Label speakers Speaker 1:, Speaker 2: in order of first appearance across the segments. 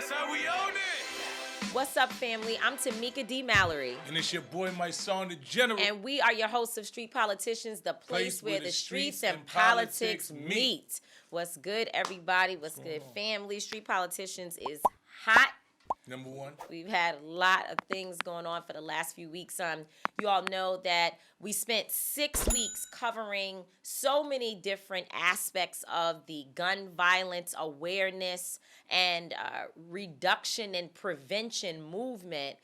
Speaker 1: That's how we own it.
Speaker 2: What's up, family? I'm Tamika D. Mallory.
Speaker 1: And it's your boy, Mysonne, the General.
Speaker 2: And we are your hosts of Street Politicians, the place where the streets and politics meet. What's good, everybody? What's good, family? Street Politicians is hot.
Speaker 1: Number one.
Speaker 2: We've had a lot of things going on for the last few weeks. You all know that we spent 6 weeks covering so many different aspects of the gun violence awareness and reduction and prevention movement.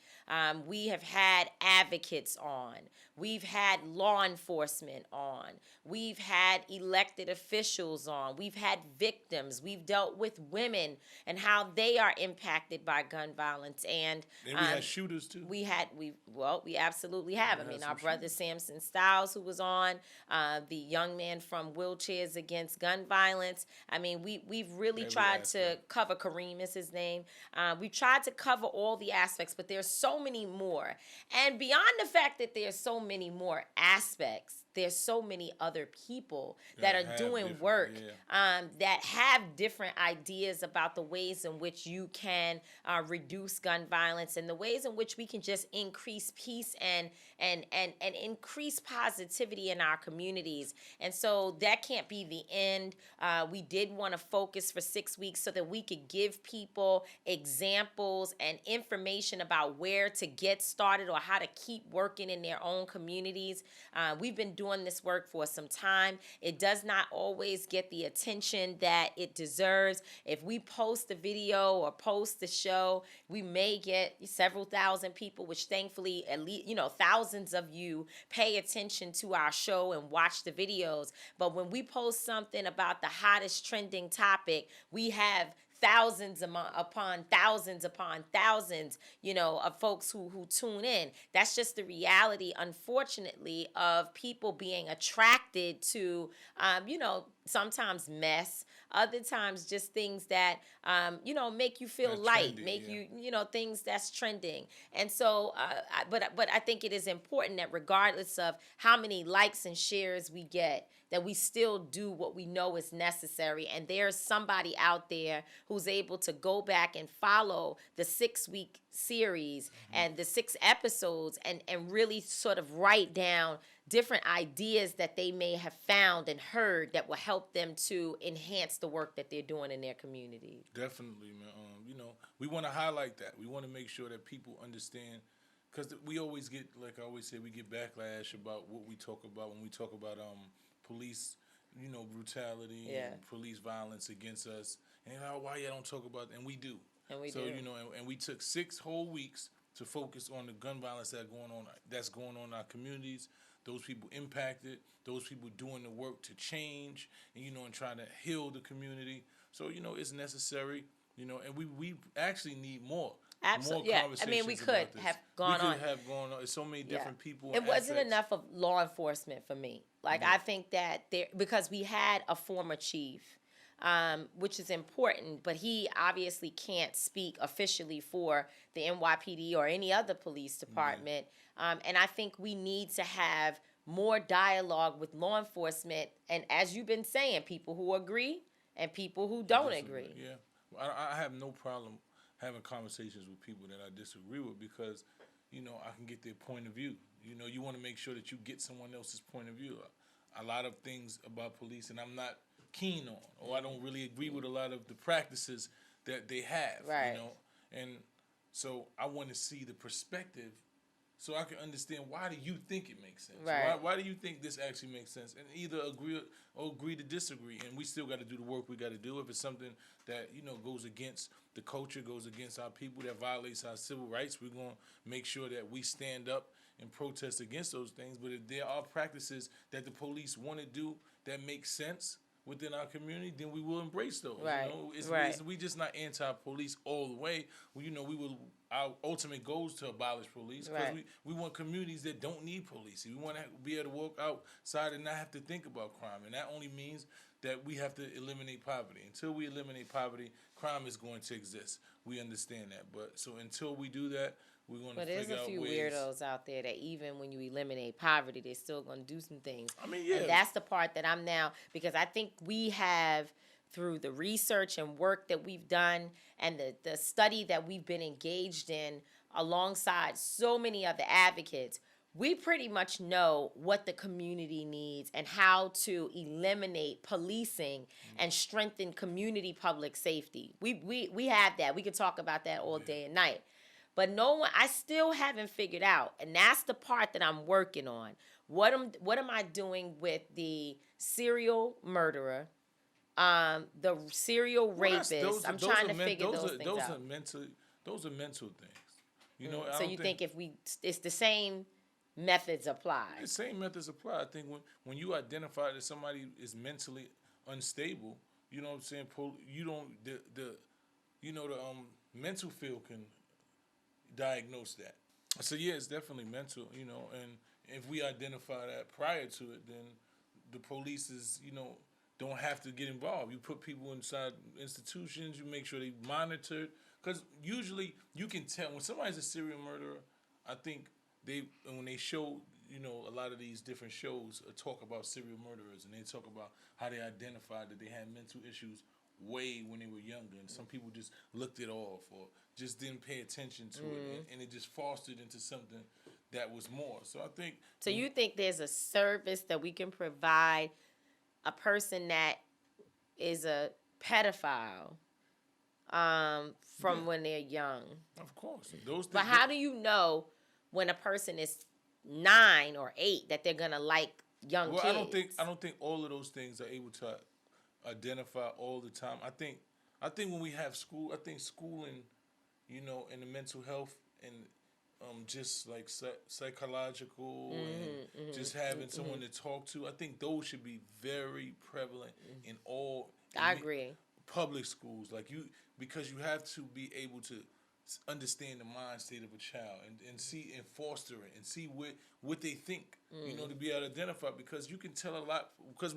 Speaker 2: We have had advocates on. We've had law enforcement on. We've had elected officials on. We've had victims. We've dealt with women and how they are impacted by gun violence. And
Speaker 1: we had shooters too.
Speaker 2: We absolutely have. Our brother Samson Stiles, who was on, the young man from Wheelchairs Against Gun Violence. We've really tried to cover. Kareem is his name. We've tried to cover all the aspects, but there's so many more. And beyond the fact that there's so many more aspects, there's so many other people that are doing work that have different ideas about the ways in which you can reduce gun violence and the ways in which we can just increase peace and increase positivity in our communities. And so that can't be the end. We did want to focus for 6 weeks so that we could give people examples and information about where to get started or how to keep working in their own communities. We've been doing this work for some time. It does not always get the attention that it deserves. If we post a video or post a show, we may get several thousand people, which thankfully at least, thousands of you pay attention to our show and watch the videos. But when we post something about the hottest trending topic, we have thousands upon thousands of folks who tune in. That's just the reality, unfortunately, of people being attracted to, sometimes mess, other times just things that, make you feel light, you, things that's trending. And so, but I think it is important that regardless of how many likes and shares we get, that we still do what we know is necessary. And there's somebody out there who's able to go back and follow the 6-week series and the 6 episodes and really sort of write down different ideas that they may have found and heard that will help them to enhance the work that they're doing in their community.
Speaker 1: Definitely, man. We want to highlight that. We want to make sure that people understand, because we always get, like I always say, we get backlash about what we talk about when we talk about police, brutality and police violence against us. And why y'all don't talk about it? And we do. And we do. And we took 6 whole weeks to focus on the gun violence that's going on in our communities, those people impacted, those people doing the work to change, and and trying to heal the community. So it's necessary, and we actually need more.
Speaker 2: Absolutely.
Speaker 1: More conversations
Speaker 2: we could have gone on.
Speaker 1: There's so many different people.
Speaker 2: It wasn't enough of law enforcement for me. I think that because we had a former chief, which is important, but he obviously can't speak officially for the NYPD or any other police department. And I think we need to have more dialogue with law enforcement. And as you've been saying, people who agree and people who don't agree.
Speaker 1: Yeah, I have no problem having conversations with people that I disagree with, because, I can get their point of view. You want to make sure that you get someone else's point of view. A lot of things about police, and I'm not keen on, or I don't really agree with a lot of the practices that they have,
Speaker 2: right.
Speaker 1: And so I want to see the perspective so I can understand, why do you think it makes sense?
Speaker 2: Right.
Speaker 1: Why do you think this actually makes sense? And either agree to disagree. And we still got to do the work we got to do. If it's something that, goes against the culture, goes against our people, that violates our civil rights, we're going to make sure that we stand up and protest against those things. But if there are practices that the police want to do that make sense within our community, then we will embrace those.
Speaker 2: Right.
Speaker 1: We just not anti-police all the way. Our ultimate goal is to abolish police, because we want communities that don't need police. We want to be able to walk outside and not have to think about crime, and that only means that we have to eliminate poverty. Until we eliminate poverty, crime is going to exist. We understand that, but so until we do that, we're going to figure out ways.
Speaker 2: But there's a few weirdos out there that even when you eliminate poverty, they're still going to do some things.
Speaker 1: Yeah.
Speaker 2: And that's the part that I'm now, because I think we have through the research and work that we've done and the study that we've been engaged in alongside so many other advocates, we pretty much know what the community needs and how to eliminate policing and strengthen community public safety. We have that. We could talk about that all day and night. But no one, I still haven't figured out, and that's the part that I'm working on. What am I doing with the serial murderer, the serial rapist? I'm trying to figure those things out.
Speaker 1: Those are mental things. You know.
Speaker 2: So you think it's the same methods apply?
Speaker 1: The same methods apply. I think when you identify that somebody is mentally unstable, you know what I'm saying. You don't the mental field can diagnose that. So yeah, it's definitely mental, and if we identify that prior to it, then the police don't have to get involved. You put people inside institutions, you make sure they monitored, because usually you can tell when somebody's a serial murderer. I think when they show a lot of these different shows talk about serial murderers, and they talk about how they identified that they had mental issues way when they were younger, and some people just looked it off or just didn't pay attention to it, and it just fostered into something that was more. So I think.
Speaker 2: So you think there's a service that we can provide a person that is a pedophile from when they're young?
Speaker 1: Of course,
Speaker 2: but how do you know when a person is 9 or 8 that they're gonna like young kids?
Speaker 1: I don't think all of those things are able to identify all the time. I think when we have school, I think schooling, in the mental health and just like psychological and just having someone to talk to, I think those should be very prevalent in all.
Speaker 2: I agree.
Speaker 1: Public schools, because you have to be able to understand the mind state of a child and see and foster it and see what they think, to be able to identify, because you can tell a lot. Because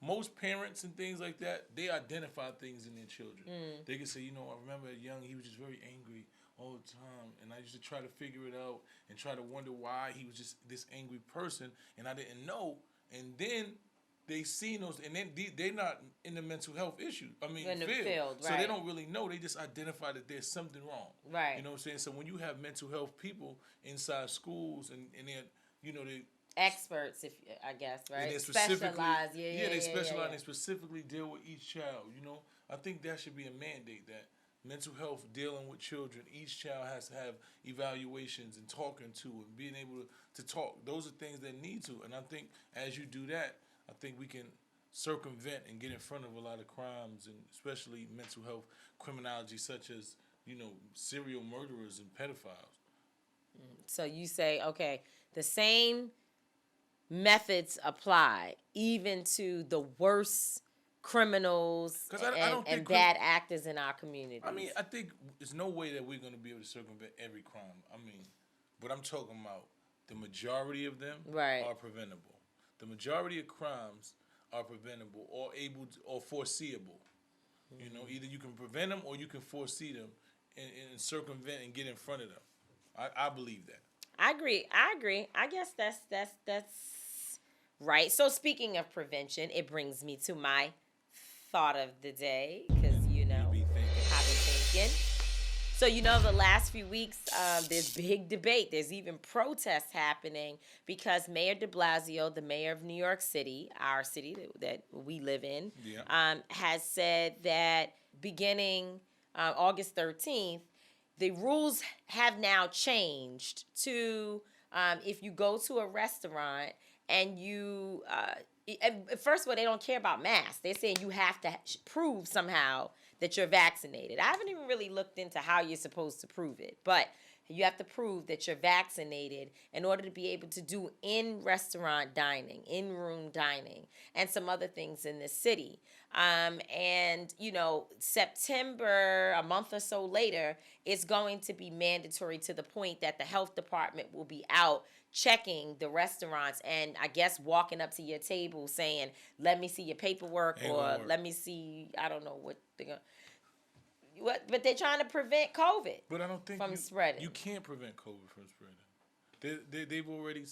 Speaker 1: most parents and things like that, they identify things in their children. They can say, I remember young, he was just very angry all the time, and I used to try to figure it out and try to wonder why he was just this angry person, and I didn't know. And then they see those, and then they're not in the mental health issue.
Speaker 2: In the field, right.
Speaker 1: So they don't really know. They just identify that there's something wrong.
Speaker 2: Right.
Speaker 1: You know what I'm saying? So when you have mental health people inside schools and they're, they
Speaker 2: experts, I guess, right?
Speaker 1: And they specialize.
Speaker 2: They specialize.
Speaker 1: They specifically deal with each child. I think that should be a mandate, that mental health dealing with children, each child has to have evaluations and talking to and being able to talk. Those are things that need to. And I think as you do that, I think we can circumvent and get in front of a lot of crimes, and especially mental health criminology, such as serial murderers and pedophiles.
Speaker 2: So you say, okay, the same methods apply even to the worst criminals and bad actors in our communities.
Speaker 1: I think there's no way that we're going to be able to circumvent every crime. But I'm talking about the majority of them are preventable. The majority of crimes are preventable or foreseeable. Either you can prevent them or you can foresee them and circumvent and get in front of them. I believe that.
Speaker 2: I agree. I guess that's right. So speaking of prevention, it brings me to my thought of the day, because I've been thinking. So the last few weeks, there's big debate. There's even protests happening because Mayor de Blasio, the mayor of New York City, our city that we live in, has said that beginning August 13th, the rules have now changed to if you go to a restaurant and you, first of all, they don't care about masks. They're saying you have to prove somehow that you're vaccinated. I haven't even really looked into how you're supposed to prove it, but you have to prove that you're vaccinated in order to be able to do in-restaurant dining, in-room dining, and some other things in the city. And, September, a month or so later, it's going to be mandatory to the point that the health department will be out checking the restaurants and I guess walking up to your table saying, let me see your paperwork, or let me see, I don't know what they're going to. But they're trying to prevent COVID
Speaker 1: but I don't think
Speaker 2: from spreading.
Speaker 1: You can't prevent COVID from spreading. They've already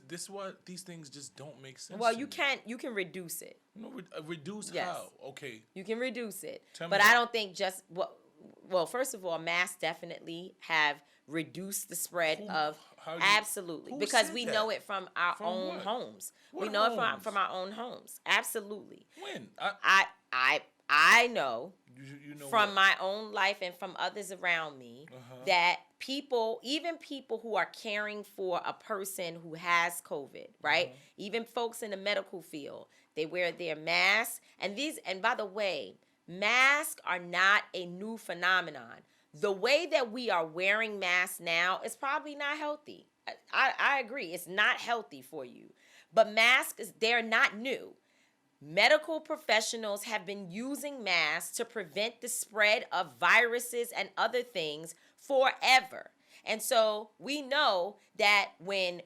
Speaker 1: this is why these things just don't make sense.
Speaker 2: Well, you can reduce it.
Speaker 1: No, reduce
Speaker 2: yes.
Speaker 1: how? Okay,
Speaker 2: you can reduce it, but I don't think just well. First of all, masks definitely have reduced the spread of absolutely because we know it from our own homes. We know it from our own homes. Absolutely.
Speaker 1: When
Speaker 2: I know.
Speaker 1: You know
Speaker 2: from my own life and from others around me that even people who are caring for a person who has COVID, right? Even folks in the medical field, they wear their masks. And by the way, masks are not a new phenomenon. The way that we are wearing masks now is probably not healthy. I agree. It's not healthy for you. But masks, they're not new. Medical professionals have been using masks to prevent the spread of viruses and other things forever. And so we know that when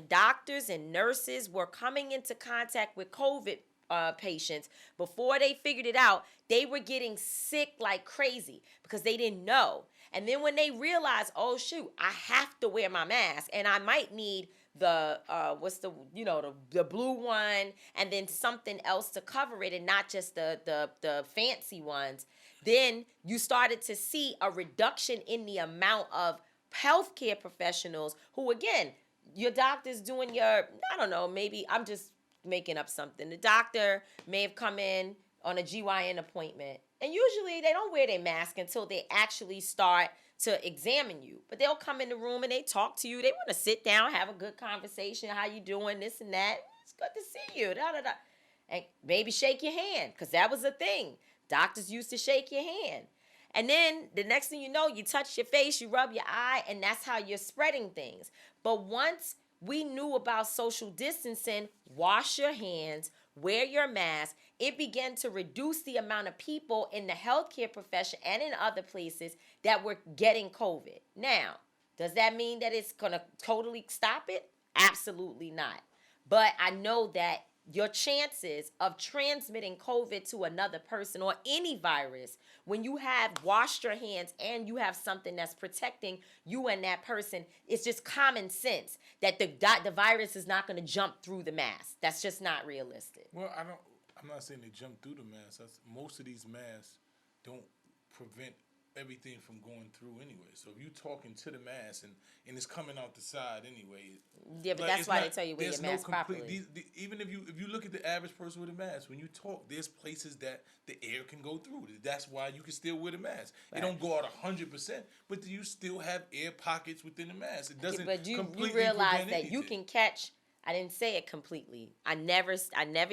Speaker 2: doctors and nurses were coming into contact with COVID patients, before they figured it out, they were getting sick like crazy because they didn't know. And then when they realized, oh shoot, I have to wear my mask and I might need the the blue one and then something else to cover it and not just the fancy ones, then you started to see a reduction in the amount of healthcare professionals who, again, your doctor's doing I don't know, maybe I'm just making up something. The doctor may have come in on a GYN appointment and usually they don't wear their mask until they actually start to examine you, but they'll come in the room and they talk to you. They want to sit down, have a good conversation. How you doing? This and that. It's good to see you. Da, da, da. And maybe shake your hand because that was a thing. Doctors used to shake your hand. And then the next thing you know, you touch your face, you rub your eye, and that's how you're spreading things. But once we knew about social distancing, wash your hands, wear your mask, it began to reduce the amount of people in the healthcare profession and in other places that were getting COVID. Now, does that mean that it's going to totally stop it? Absolutely not. But I know that your chances of transmitting COVID to another person or any virus, when you have washed your hands and you have something that's protecting you and that person, it's just common sense that the virus is not going to jump through the mask. That's just not realistic.
Speaker 1: Well, I'm not saying they jump through the mask. Most of these masks don't prevent everything from going through anyway. So if you talking to the mask and it's coming out the side anyway.
Speaker 2: Yeah, but that's why they tell you wear your mask properly.
Speaker 1: Even if you look at the average person with a mask, when you talk, there's places that the air can go through. That's why you can still wear the mask. Right. It don't go out 100%, but you still have air pockets within the mask. It doesn't. But you realize that anything.
Speaker 2: You can catch. I didn't say it completely. I never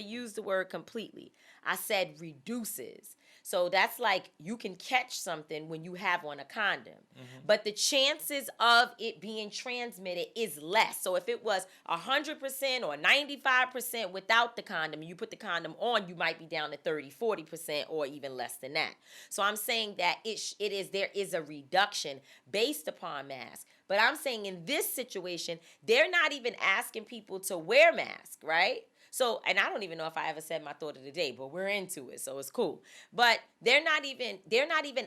Speaker 2: used the word completely. I said reduces. So that's like you can catch something when you have on a condom. Mm-hmm. But the chances of it being transmitted is less. So if it was 100% or 95% without the condom, and you put the condom on, you might be down to 30, 40% or even less than that. So I'm saying that there is a reduction based upon masks. But I'm saying in this situation, they're not even asking people to wear masks, right? So, and I don't even know if I ever said my thought of the day, but we're into it, so it's cool. But they're not even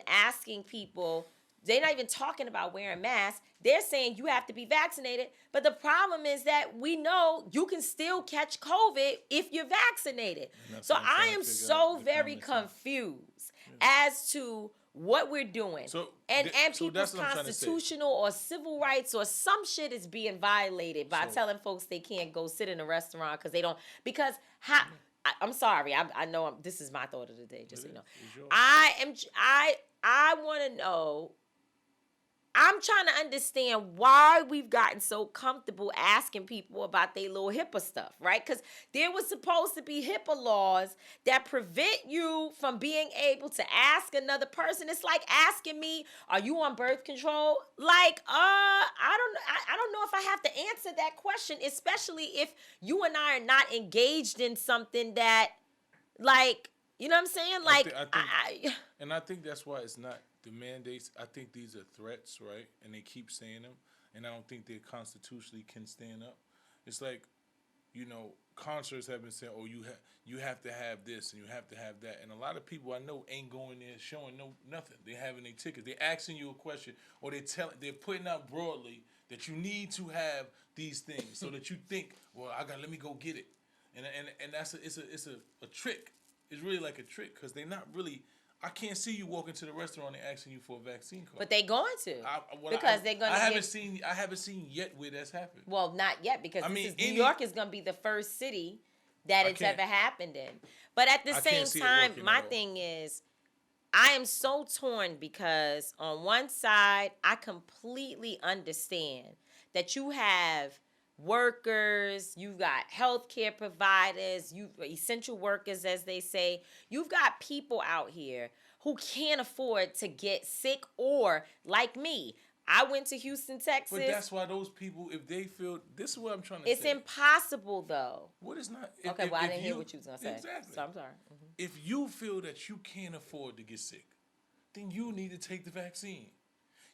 Speaker 2: asking people, they're not even talking about wearing masks. They're saying you have to be vaccinated. But the problem is that we know you can still catch COVID if you're vaccinated. So I am so very confused as to what we're doing. And people's constitutional or civil rights or some shit is being violated by telling folks they can't go sit in a restaurant because they don't. Because I'm sorry. I know this is my thought of the day, just so you know. I want to know. I'm trying to understand why we've gotten so comfortable asking people about their little HIPAA stuff, right? Because there was supposed to be HIPAA laws that prevent you from being able to ask another person. It's like asking me, "Are you on birth control?" Like, I don't know if I have to answer that question, especially if you and I are not engaged in something that, like, you know what I'm saying? Like,
Speaker 1: and I think that's why it's not. The mandates, I think these are threats, right? And they keep saying them, and I don't think they constitutionally can stand up. It's like, concerts have been saying, "Oh, you have to have this and you have to have that," and a lot of people I know ain't going there showing nothing. They're having their tickets. They're asking you a question, or they're putting out broadly that you need to have these things so that you think, well, let me go get it, and that's it's a trick. It's really like a trick because they're not really. I can't see you walking to the restaurant and asking you for a vaccine card.
Speaker 2: But they going to they're going to.
Speaker 1: I haven't seen yet where that's happened.
Speaker 2: Well, not yet because New York is going to be the first city that it's ever happened in. But at the same time, my thing is, I am so torn because on one side, I completely understand that you have workers, you've got healthcare providers, you essential workers, as they say. You've got people out here who can't afford to get sick, or like me, I went to Houston, Texas.
Speaker 1: But that's why those people, if they feel, this is what I'm trying to say.
Speaker 2: It's impossible, though.
Speaker 1: What is not?
Speaker 2: Okay, well, I didn't hear what you was going to say.
Speaker 1: Exactly.
Speaker 2: So I'm sorry. Mm-hmm.
Speaker 1: If you feel that you can't afford to get sick, then you need to take the vaccine.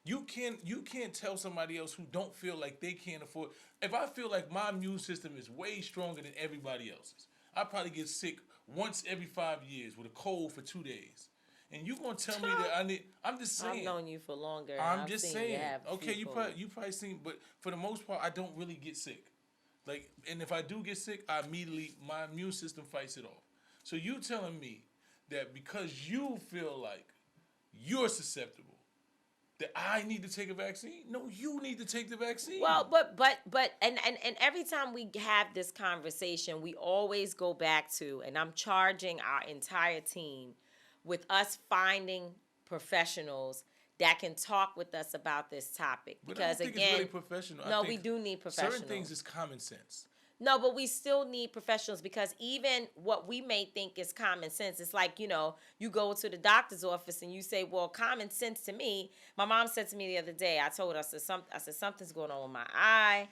Speaker 1: You can't tell somebody else who don't feel like they can't afford. If I feel like my immune system is way stronger than everybody else's, I probably get sick once every 5 years with a cold for 2 days. And you gonna tell me that I'm just saying.
Speaker 2: I've known you for longer.
Speaker 1: I'm just saying. Okay, you probably seen, but for the most part, I don't really get sick. Like, and if I do get sick, my immune system fights it off. So you telling me that because you feel like you're susceptible, that I need to take a vaccine? No, you need to take the vaccine.
Speaker 2: Well, but every time we have this conversation, we always go back to, and I'm charging our entire team with us finding professionals that can talk with us about this topic.
Speaker 1: But
Speaker 2: because
Speaker 1: I don't think
Speaker 2: again,
Speaker 1: it's really professional.
Speaker 2: No, we do need professionals.
Speaker 1: Certain things is common sense.
Speaker 2: No, but we still need professionals because even what we may think is common sense, it's like, you go to the doctor's office and you say, well, common sense to me. My mom said to me the other day, I told her, I said, something's going on with my eye.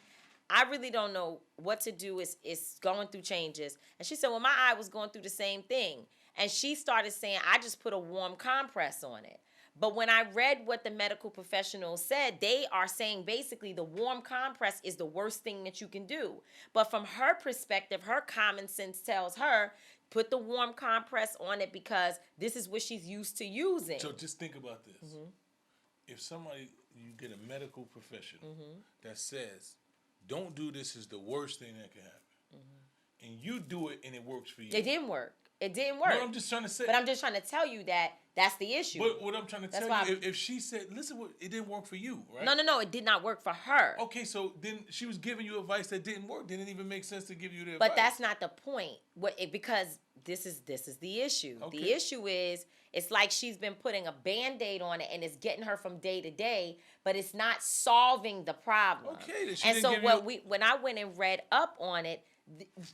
Speaker 2: I really don't know what to do. It's going through changes. And she said, well, my eye was going through the same thing. And she started saying, I just put a warm compress on it. But when I read what the medical professionals said, they are saying basically the warm compress is the worst thing that you can do. But from her perspective, her common sense tells her, put the warm compress on it because this is what she's used to using.
Speaker 1: So just think about this. Mm-hmm. If you get a medical professional that says, don't do this, is the worst thing that can happen. Mm-hmm. And you do it and it works for you.
Speaker 2: It didn't work. It didn't work.
Speaker 1: No, I'm just trying to say.
Speaker 2: But I'm just trying to tell you that that's the issue.
Speaker 1: But what I'm trying to tell you, if she said, listen, it didn't work for you, right?
Speaker 2: No, it did not work for her.
Speaker 1: Okay, so then she was giving you advice that didn't work. Didn't even make sense to give you the advice.
Speaker 2: But that's not the point. Because this is the issue. Okay. The issue is it's like she's been putting a Band-Aid on it and it's getting her from day to day, but it's not solving the problem.
Speaker 1: Okay.
Speaker 2: And so when I went and read up on it,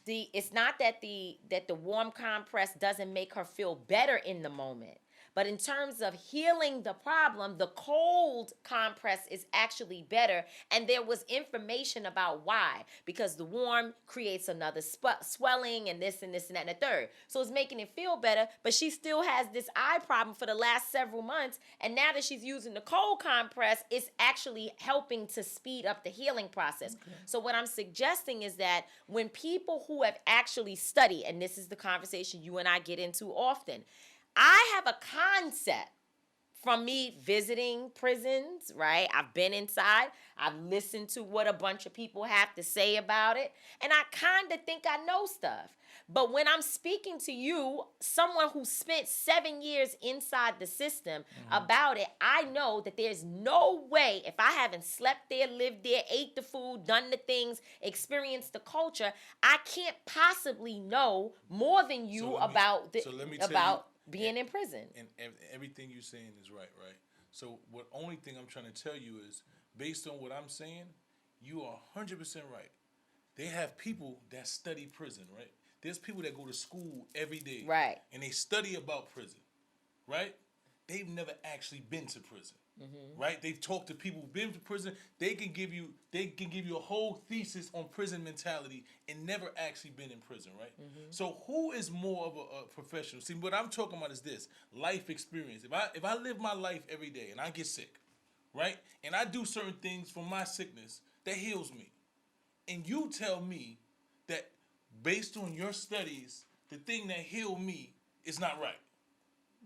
Speaker 2: it's not that the warm compress doesn't make her feel better in the moment. But in terms of healing the problem, the cold compress is actually better. And there was information about why. Because the warm creates another swelling and this and this and that and the third. So it's making it feel better. But she still has this eye problem for the last several months. And now that she's using the cold compress, it's actually helping to speed up the healing process. Okay. So what I'm suggesting is that when people who have actually studied, and this is the conversation you and I get into often, I have a concept from me visiting prisons, right? I've been inside. I've listened to what a bunch of people have to say about it. And I kind of think I know stuff. But when I'm speaking to you, someone who spent 7 years inside the system about it, I know that there's no way, if I haven't slept there, lived there, ate the food, done the things, experienced the culture, I can't possibly know more than you about being in prison.
Speaker 1: And everything you're saying is right? So what only thing I'm trying to tell you is, based on what I'm saying, you are 100% right. They have people that study prison, right? There's people that go to school every day.
Speaker 2: Right.
Speaker 1: And they study about prison, right? They've never actually been to prison, right? They've talked to people who've been to prison. They can give you a whole thesis on prison mentality and never actually been in prison, right? So who is more of a professional? See, what I'm talking about is this: life experience. If I live my life every day and I get sick, right, and I do certain things for my sickness that heals me, and you tell me that based on your studies, the thing that healed me is not right.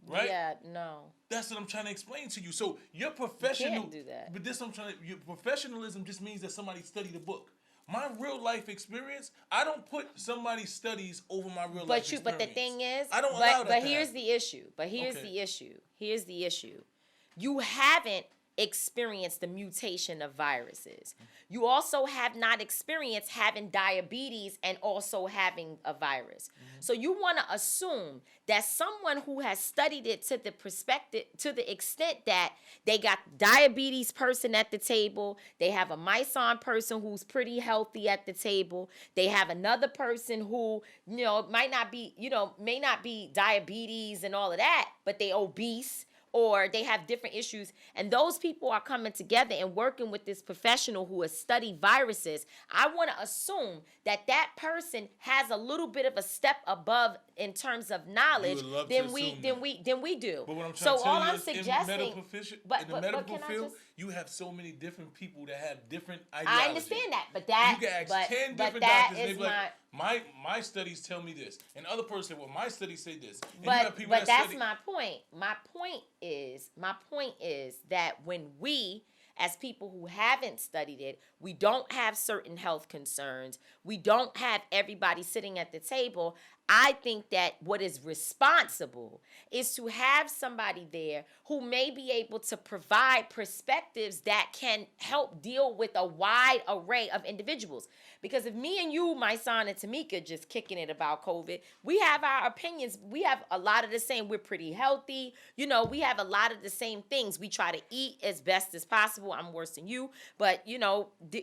Speaker 1: right?
Speaker 2: Yeah, no.
Speaker 1: That's what I'm trying to explain to you. So your professional,
Speaker 2: You can't do that.
Speaker 1: But this I'm trying to. Your professionalism just means that somebody studied a book. My real life experience, I don't put somebody's studies over my real life experience.
Speaker 2: But the thing is,
Speaker 1: I don't allow that.
Speaker 2: But here's the issue. Here's the issue. You haven't experienced the mutation of viruses. You also have not experienced having diabetes and also having a virus. So you want to assume that someone who has studied it to the extent that they got diabetes person at the table, they have a Mysonne person who's pretty healthy at the table, they have another person who, may not be diabetes and all of that, but they obese, or they have different issues, and those people are coming together and working with this professional who has studied viruses. I want to assume that that person has a little bit of a step above in terms of knowledge than we do.
Speaker 1: But what I'm trying to tell you is, in the medical field, you have so many different people that have different ideologies.
Speaker 2: I understand that, but that
Speaker 1: you can ask 10 different doctors, and they be like, my studies tell me this, and other person say, well, my studies say this. And
Speaker 2: but that's my point. My point is that when we, as people who haven't studied it, we don't have certain health concerns, we don't have everybody sitting at the table. I think that what is responsible is to have somebody there who may be able to provide perspectives that can help deal with a wide array of individuals. Because if me and you, Mysonne and Tamika, just kicking it about COVID, we have our opinions. We have a lot of the same. We're pretty healthy. We have a lot of the same things. We try to eat as best as possible. I'm worse than you. But,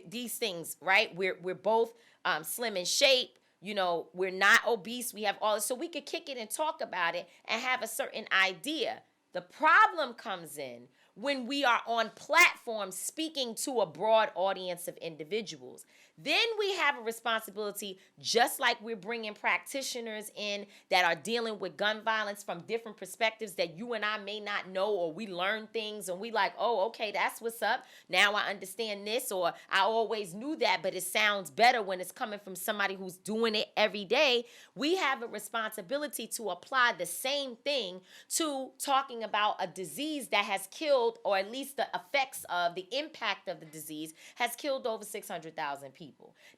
Speaker 2: these things, right? We're both slim in shape. We're not obese. We have all this. So we could kick it and talk about it and have a certain idea. The problem comes in when we are on platforms speaking to a broad audience of individuals. Then we have a responsibility, just like we're bringing practitioners in that are dealing with gun violence from different perspectives that you and I may not know, or we learn things and we like, oh, okay, that's what's up. Now I understand this, or I always knew that, but it sounds better when it's coming from somebody who's doing it every day. We have a responsibility to apply the same thing to talking about a disease that has killed, or at least the effects of the impact of the disease has killed over 600,000 people.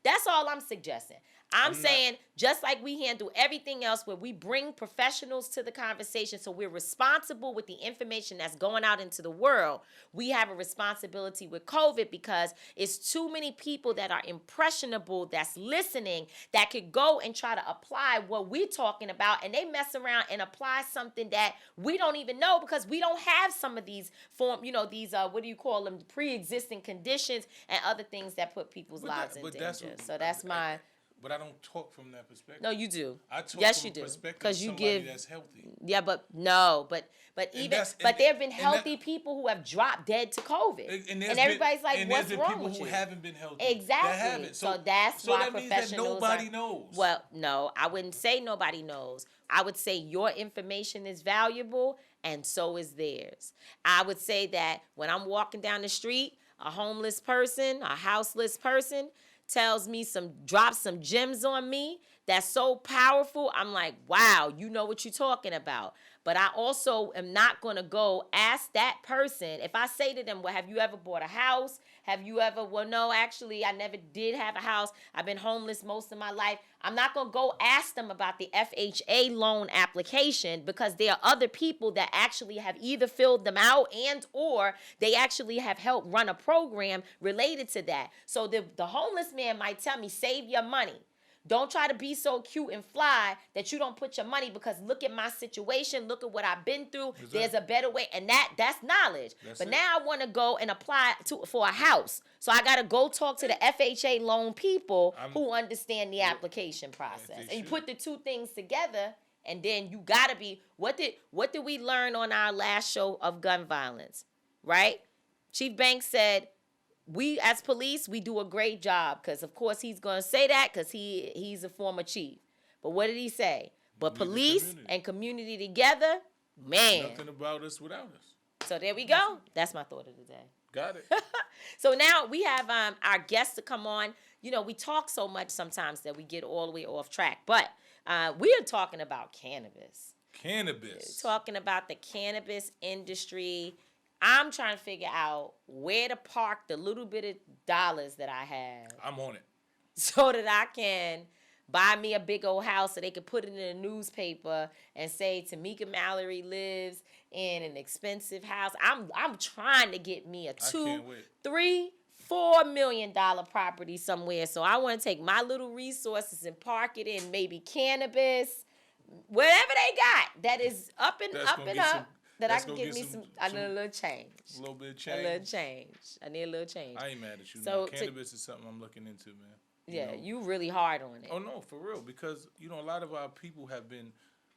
Speaker 2: That's all I'm suggesting. I'm saying, just like we handle everything else where we bring professionals to the conversation, so we're responsible with the information that's going out into the world, we have a responsibility with COVID, because it's too many people that are impressionable that's listening that could go and try to apply what we're talking about, and they mess around and apply something that we don't even know, because we don't have some of these pre-existing conditions and other things that put people's lives in danger. So that's my...
Speaker 1: But I don't talk from that perspective.
Speaker 2: No, you do.
Speaker 1: I talk
Speaker 2: yes,
Speaker 1: from
Speaker 2: you do.
Speaker 1: Perspective of somebody that's healthy.
Speaker 2: Yeah, but there have been healthy people who have dropped dead to COVID, and everybody's like, "What's wrong with you?" And there's been people who haven't been healthy. Exactly. So that's why
Speaker 1: that means
Speaker 2: professionals.
Speaker 1: That nobody knows.
Speaker 2: Well, no, I wouldn't say nobody knows. I would say your information is valuable, and so is theirs. I would say that when I'm walking down the street, a homeless person, a houseless person tells me drops some gems on me that's so powerful, I'm like, wow, you know what you're talking about. But I also am not going to go ask that person, if I say to them, well, have you ever bought a house? Have you ever, well, no, actually, I never did have a house. I've been homeless most of my life. I'm not going to go ask them about the FHA loan application, because there are other people that actually have either filled them out and or they actually have helped run a program related to that. So the homeless man might tell me, save your money. Don't try to be so cute and fly that you don't put your money, because look at my situation. Look at what I've been through. Exactly. There's a better way. And that's knowledge. Now I want to go and apply for a house. So I got to go talk to the FHA loan people who understand the application process. And you put the two things together, and then you got to be, what did we learn on our last show of gun violence, right? Chief Banks said, we as police, we do a great job, because of course he's going to say that because he's a former chief. But what did he say? But police and community together, man.
Speaker 1: Nothing about us without us.
Speaker 2: So there we go. That's my thought of the day.
Speaker 1: Got it.
Speaker 2: So now we have our guests to come on. We talk so much sometimes that we get all the way off track. But we are talking about cannabis.
Speaker 1: Cannabis.
Speaker 2: Talking about the cannabis industry. I'm trying to figure out where to park the little bit of dollars that I have.
Speaker 1: I'm on it.
Speaker 2: So that I can buy me a big old house so they can put it in a newspaper and say Tamika Mallory lives in an expensive house. I'm trying to get me a $2, $3, $4 million property somewhere. So I want to take my little resources and park it in maybe cannabis, whatever they got that is up and up. That I can get me a little change.
Speaker 1: A little bit of change.
Speaker 2: A little change. I need a little change.
Speaker 1: I ain't mad at you. So cannabis is something I'm looking into, man.
Speaker 2: You really hard on it.
Speaker 1: Oh, no, for real. Because, a lot of our people have been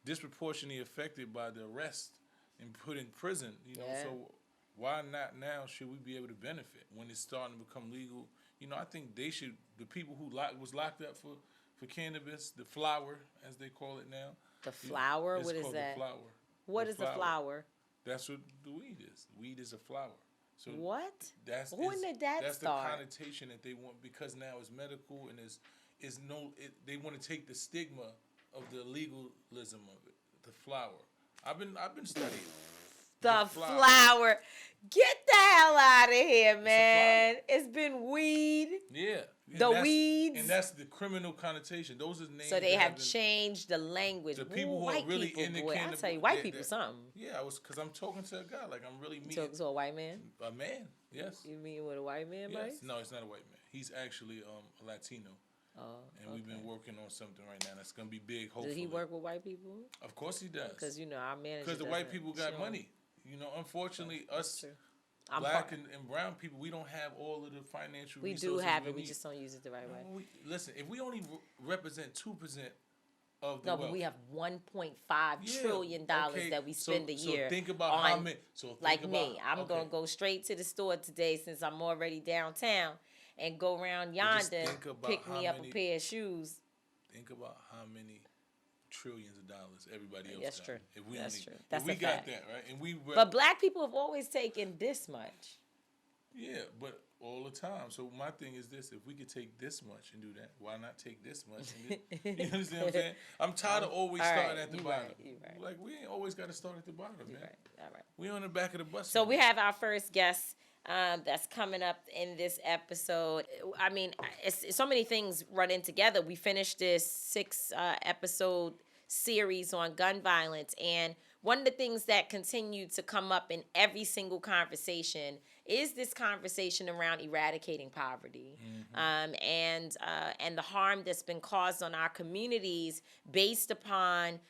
Speaker 1: disproportionately affected by the arrest and put in prison. So why not now should we be able to benefit when it's starting to become legal? I think they should, the people who was locked up for cannabis, the flower, as they call it now.
Speaker 2: The flower? What is that?
Speaker 1: The flower.
Speaker 2: What is the flower?
Speaker 1: That's what the weed is. Weed is a flower. So
Speaker 2: what?
Speaker 1: When
Speaker 2: did that
Speaker 1: that's
Speaker 2: start?
Speaker 1: The connotation that they want, because now it's medical and they want to take the stigma of the legalism of it. The flower. I've been studying
Speaker 2: the flower. Get the hell out of here, man. It's been weed.
Speaker 1: Yeah.
Speaker 2: The weeds.
Speaker 1: And that's the criminal connotation. Those are names.
Speaker 2: So they have changed the language.
Speaker 1: The people who are really in the cannabis.
Speaker 2: I tell you, white people something.
Speaker 1: Yeah, because I'm talking to a guy. Like, I'm really meeting.
Speaker 2: Talking to a white man?
Speaker 1: A man, yes.
Speaker 2: You mean with a white man,
Speaker 1: yes.
Speaker 2: Bryce?
Speaker 1: No, it's not a white man. He's actually a Latino. And we've been working on something right now that's going to be big, hopefully.
Speaker 2: Does he work with white people?
Speaker 1: Of course he does.
Speaker 2: Because, our manager
Speaker 1: because the white people got money. Unfortunately, us black and brown people, we don't have all of the financial resources.
Speaker 2: We do have it. We just don't use it the right way.
Speaker 1: Listen, if we only represent 2% of the
Speaker 2: wealth. But we have $1.5 trillion that we spend a year.
Speaker 1: So think about how many.
Speaker 2: I'm going to go straight to the store today since I'm already downtown and go around yonder, pick me up a pair of shoes.
Speaker 1: Think about how many trillions of dollars everybody else
Speaker 2: That's
Speaker 1: got.
Speaker 2: true.
Speaker 1: That's
Speaker 2: true.
Speaker 1: If we got that, right? And
Speaker 2: but black people have always taken this much.
Speaker 1: Yeah, but all the time. So my thing is this: if we could take this much and do that, why not take this much? You understand what I'm saying? I'm tired of always starting at the bottom.
Speaker 2: Right.
Speaker 1: Like, we ain't always got to start at the bottom, man.
Speaker 2: Right. All right.
Speaker 1: We on the back of the bus.
Speaker 2: So we have our first guest. That's coming up in this episode. I mean, it's so many things running together. We finished this 6-episode series on gun violence, and one of the things that continued to come up in every single conversation is this conversation around eradicating poverty, and the harm that's been caused on our communities based upon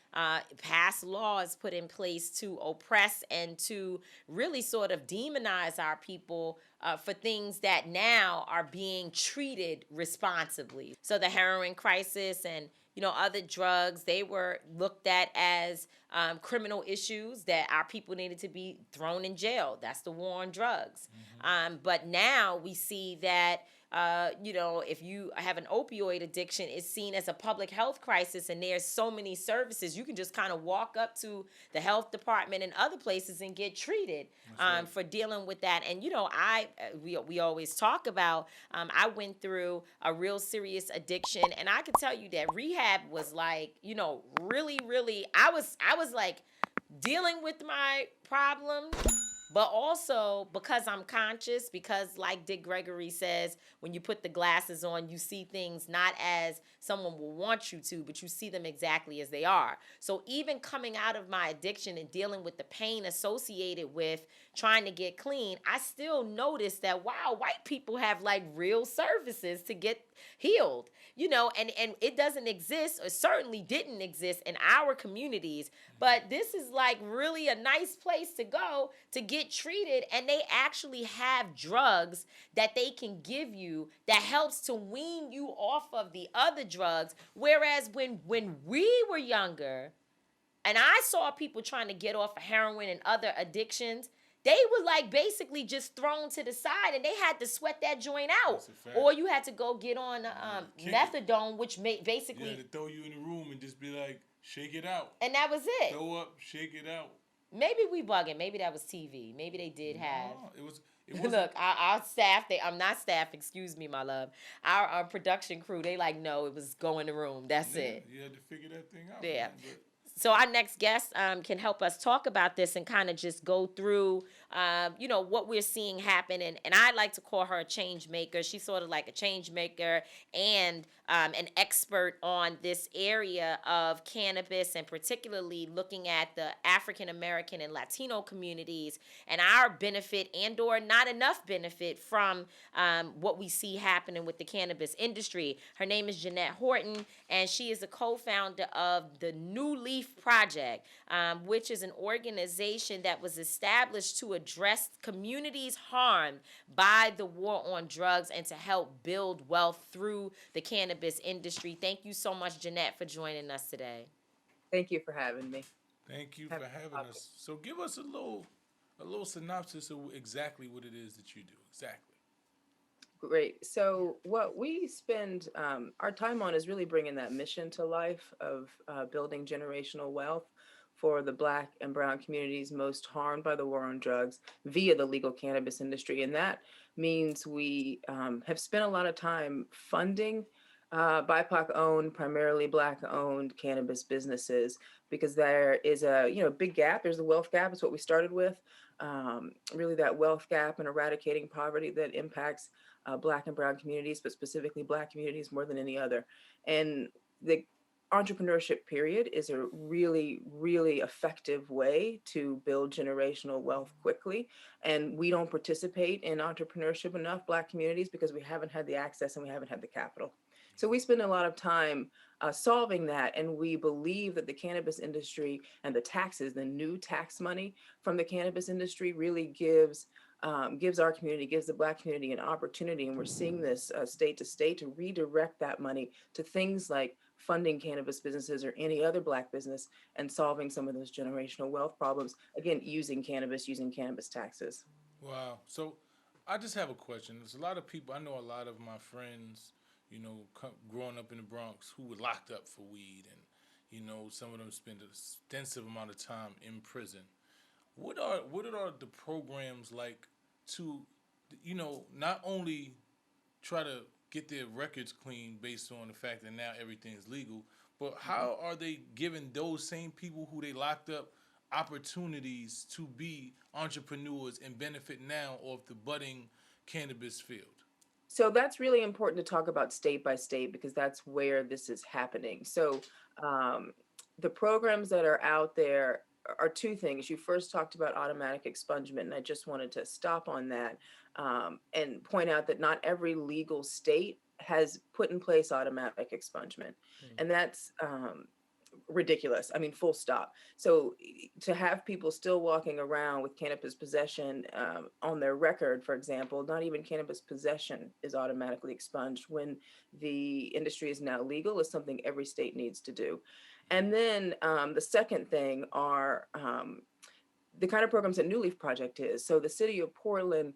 Speaker 2: past laws put in place to oppress and to really sort of demonize our people for things that now are being treated responsibly. So the heroin crisis and other drugs, they were looked at as criminal issues that our people needed to be thrown in jail. That's the war on drugs. But now we see that, if you have an opioid addiction, it's seen as a public health crisis, and there's so many services. You can just kind of walk up to the health department and other places and get treated for dealing with that. And, we always talk about, I went through a real serious addiction, and I can tell you that rehab was like, really, really, I was like dealing with my problems. But also, because I'm conscious, because like Dick Gregory says, when you put the glasses on, you see things not as someone will want you to, but you see them exactly as they are. So even coming out of my addiction and dealing with the pain associated with trying to get clean, I still noticed that, wow, white people have like real services to get healed, and it doesn't exist, or certainly didn't exist in our communities. But this is like really a nice place to go to get treated, and they actually have drugs that they can give you that helps to wean you off of the other drugs. Whereas when we were younger, and I saw people trying to get off of heroin and other addictions, they were like basically just thrown to the side, and they had to sweat that joint out. Or you had to go get on methadone, which basically...
Speaker 1: Yeah, to throw you in the room and just be like, shake it out.
Speaker 2: And that was it.
Speaker 1: Throw up, shake it out.
Speaker 2: Maybe we bugging. Maybe that was TV. Maybe they did have...
Speaker 1: It was
Speaker 2: Look, our staff, I'm not staff, excuse me, my love. Our production crew, they like, no, it was go in the room. That's it.
Speaker 1: You had to figure that thing out.
Speaker 2: Yeah. So our next guest can help us talk about this and kind of just go through, what we're seeing happen. And I like to call her a change maker. She's sort of like a change maker and an expert on this area of cannabis, and particularly looking at the African American and Latino communities and our benefit and or not enough benefit from what we see happening with the cannabis industry. Her name is Jeanette Horton, and she is a co-founder of the Nuleaf Project, which is an organization that was established to address communities harmed by the war on drugs and to help build wealth through the cannabis industry. Thank you so much, Jeanette, for joining us today.
Speaker 3: Thank you for having me.
Speaker 1: Thank you for having us. So give us a little synopsis of exactly what it is that you do. Exactly.
Speaker 3: Great. So, what we spend our time on is really bringing that mission to life of building generational wealth for the Black and Brown communities most harmed by the war on drugs via the legal cannabis industry. And that means we have spent a lot of time funding BIPOC owned, primarily Black owned cannabis businesses, because there is a big gap. There's a wealth gap. It's what we started with. Really, that wealth gap and eradicating poverty that impacts Black and Brown communities, but specifically Black communities more than any other. And the entrepreneurship period is a really, really effective way to build generational wealth quickly. And we don't participate in entrepreneurship enough, Black communities, because we haven't had the access and we haven't had the capital. So we spend a lot of time solving that, and we believe that the cannabis industry and the taxes, the new tax money from the cannabis industry, really gives our community, gives the Black community an opportunity, and we're seeing this state to state to redirect that money to things like funding cannabis businesses or any other Black business and solving some of those generational wealth problems. Again, using cannabis taxes.
Speaker 1: Wow. So I just have a question. There's a lot of people. I know a lot of my friends. Growing up in the Bronx, who were locked up for weed, and some of them spend an extensive amount of time in prison. What are the programs like to, not only try to get their records clean based on the fact that now everything's legal, but how are they giving those same people who they locked up opportunities to be entrepreneurs and benefit now off the budding cannabis field?
Speaker 3: So that's really important to talk about state by state because that's where this is happening. So um, the programs that are out there are two things. You first talked about automatic expungement, and I just wanted to stop on that and point out that not every legal state has put in place automatic expungement. And that's ridiculous. I mean, full stop. So to have people still walking around with cannabis possession on their record, for example, not even cannabis possession is automatically expunged when the industry is now legal is something every state needs to do. And then the second thing are the kind of programs that Nuleaf Project is. So the city of Portland,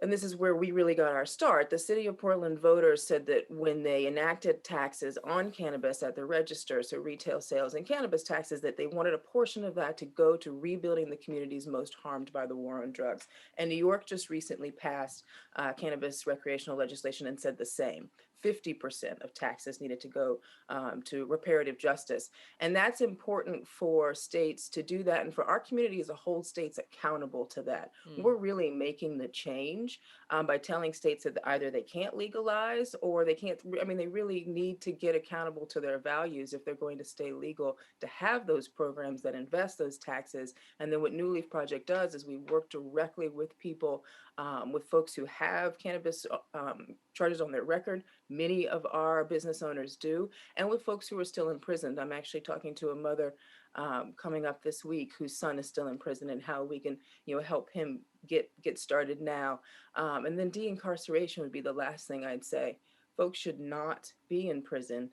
Speaker 3: and this is where we really got our start. The city of Portland voters said that when they enacted taxes on cannabis at the register, so retail sales and cannabis taxes, that they wanted a portion of that to go to rebuilding the communities most harmed by the war on drugs. And New York just recently passed cannabis recreational legislation and said the same. 50% of taxes needed to go to reparative justice. And that's important for states to do that. And for our community as a whole, states accountable to that. We're really making the change by telling states that either they can't legalize or they can't, they really need to get accountable to their values if they're going to stay legal, to have those programs that invest those taxes. And then what Nuleaf Project does is we work directly with people, with folks who have cannabis charges on their record. Many of our business owners do, and with folks who are still imprisoned. I'm actually talking to a mother coming up this week whose son is still in prison, and how we can, help him get started now. And then de-incarceration would be the last thing I'd say. Folks should not be in prison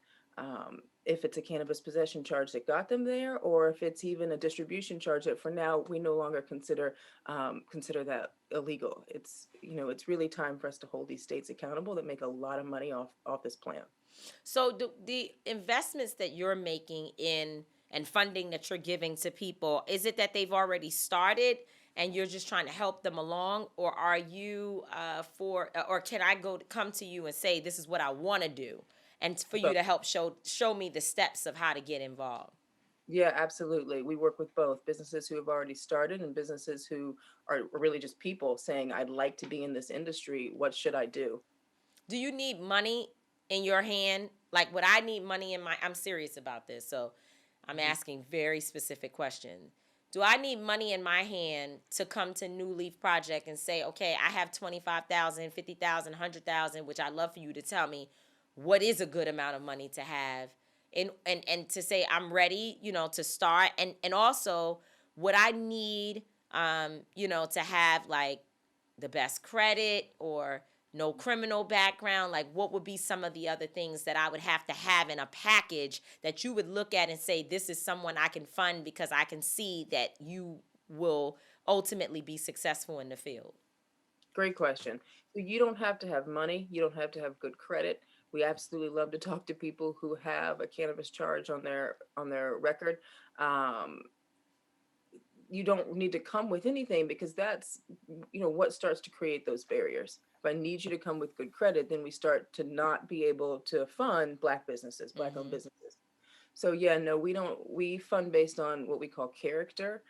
Speaker 3: if it's a cannabis possession charge that got them there, or if it's even a distribution charge that for now we no longer consider that illegal. It's really time for us to hold these states accountable that make a lot of money off this plan.
Speaker 2: So the investments that you're making in and funding that you're giving to people, is it that they've already started and you're just trying to help them along, or are you or can I come to you and say this is what I want to do, and for you to help show me the steps of how to get involved?
Speaker 3: Yeah, absolutely. We work with both businesses who have already started and businesses who are really just people saying, I'd like to be in this industry. What should I do?
Speaker 2: Do you need money in your hand? Like, would I need money in my? I'm serious about this, so I'm asking very specific questions. Do I need money in my hand to come to Nuleaf Project and say, okay, I have 25,000, 50,000, 100,000, which I'd love for you to tell me what is a good amount of money to have, and to say I'm ready, to start, and also would I need, to have like the best credit or no criminal background? Like, what would be some of the other things that I would have to have in a package that you would look at and say, this is someone I can fund because I can see that you will ultimately be successful in the field?
Speaker 3: Great question. So you don't have to have money. You don't have to have good credit. We absolutely love to talk to people who have a cannabis charge on their record. Um, you don't need to come with anything because that's what starts to create those barriers. If I need you to come with good credit, then we start to not be able to fund black businesses, black owned
Speaker 2: Mm-hmm.
Speaker 3: businesses. So yeah, no, we don't. We fund based on what we call character.